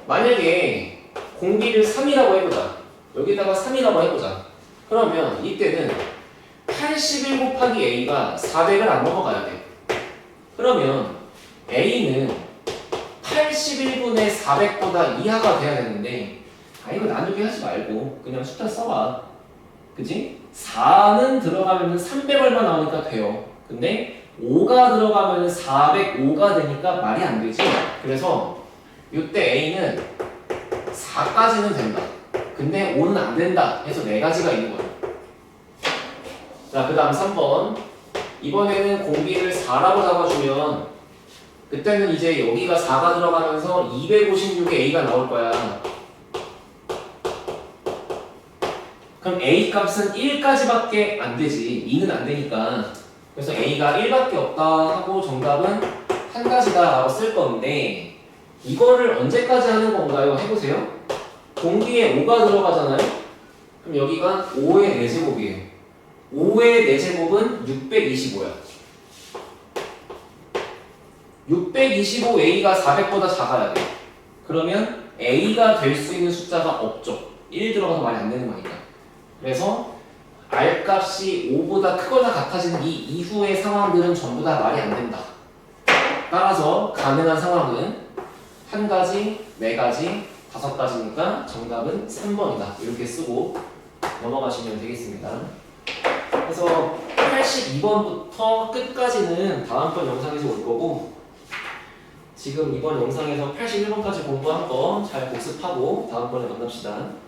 만약에 공비를 3이라고 해보자. 여기다가 3이라고 해보자. 그러면 이때는 81 곱하기 A가 400을 안 넘어가야 돼. 그러면 A는 81분의 400보다 이하가 돼야 되는데 이거 나누기 하지 말고 그냥 숫자 써봐. 그지? 4는 들어가면 300 얼마 나오니까 돼요. 근데 5가 들어가면 405가 되니까 말이 안 되지. 그래서 이때 A는 4까지는 된다. 근데 5는 안 된다 해서 4가지가 있는 거야. 자, 그 다음 3번. 이번에는 공비를 4라고 잡아주면 그때는 이제 여기가 4가 들어가면서 256의 A가 나올 거야. 그럼 A 값은 1까지밖에 안 되지. 2는 안 되니까. 그래서 A가 1밖에 없다 하고 정답은 한 가지다 라고 쓸 건데 이거를 언제까지 하는 건가요? 해보세요. 공비에 5가 들어가잖아요. 그럼 여기가 5의 4제곱이에요. 5의 4제곱은 625야. 625A가 400보다 작아야 돼. 그러면 A가 될 수 있는 숫자가 없죠. 1 들어가서 말이 안 되는 거니까. 그래서 R값이 5보다 크거나 같아지는 이 이후의 상황들은 전부 다 말이 안 된다. 따라서 가능한 상황은 한 가지, 4가지, 5가지니까 정답은 3번이다. 이렇게 쓰고 넘어가시면 되겠습니다. 그래서 82번부터 끝까지는 다음번 영상에서 올 거고 지금 이번 영상에서 81번까지 공부한 거 잘 복습하고 다음번에 만납시다.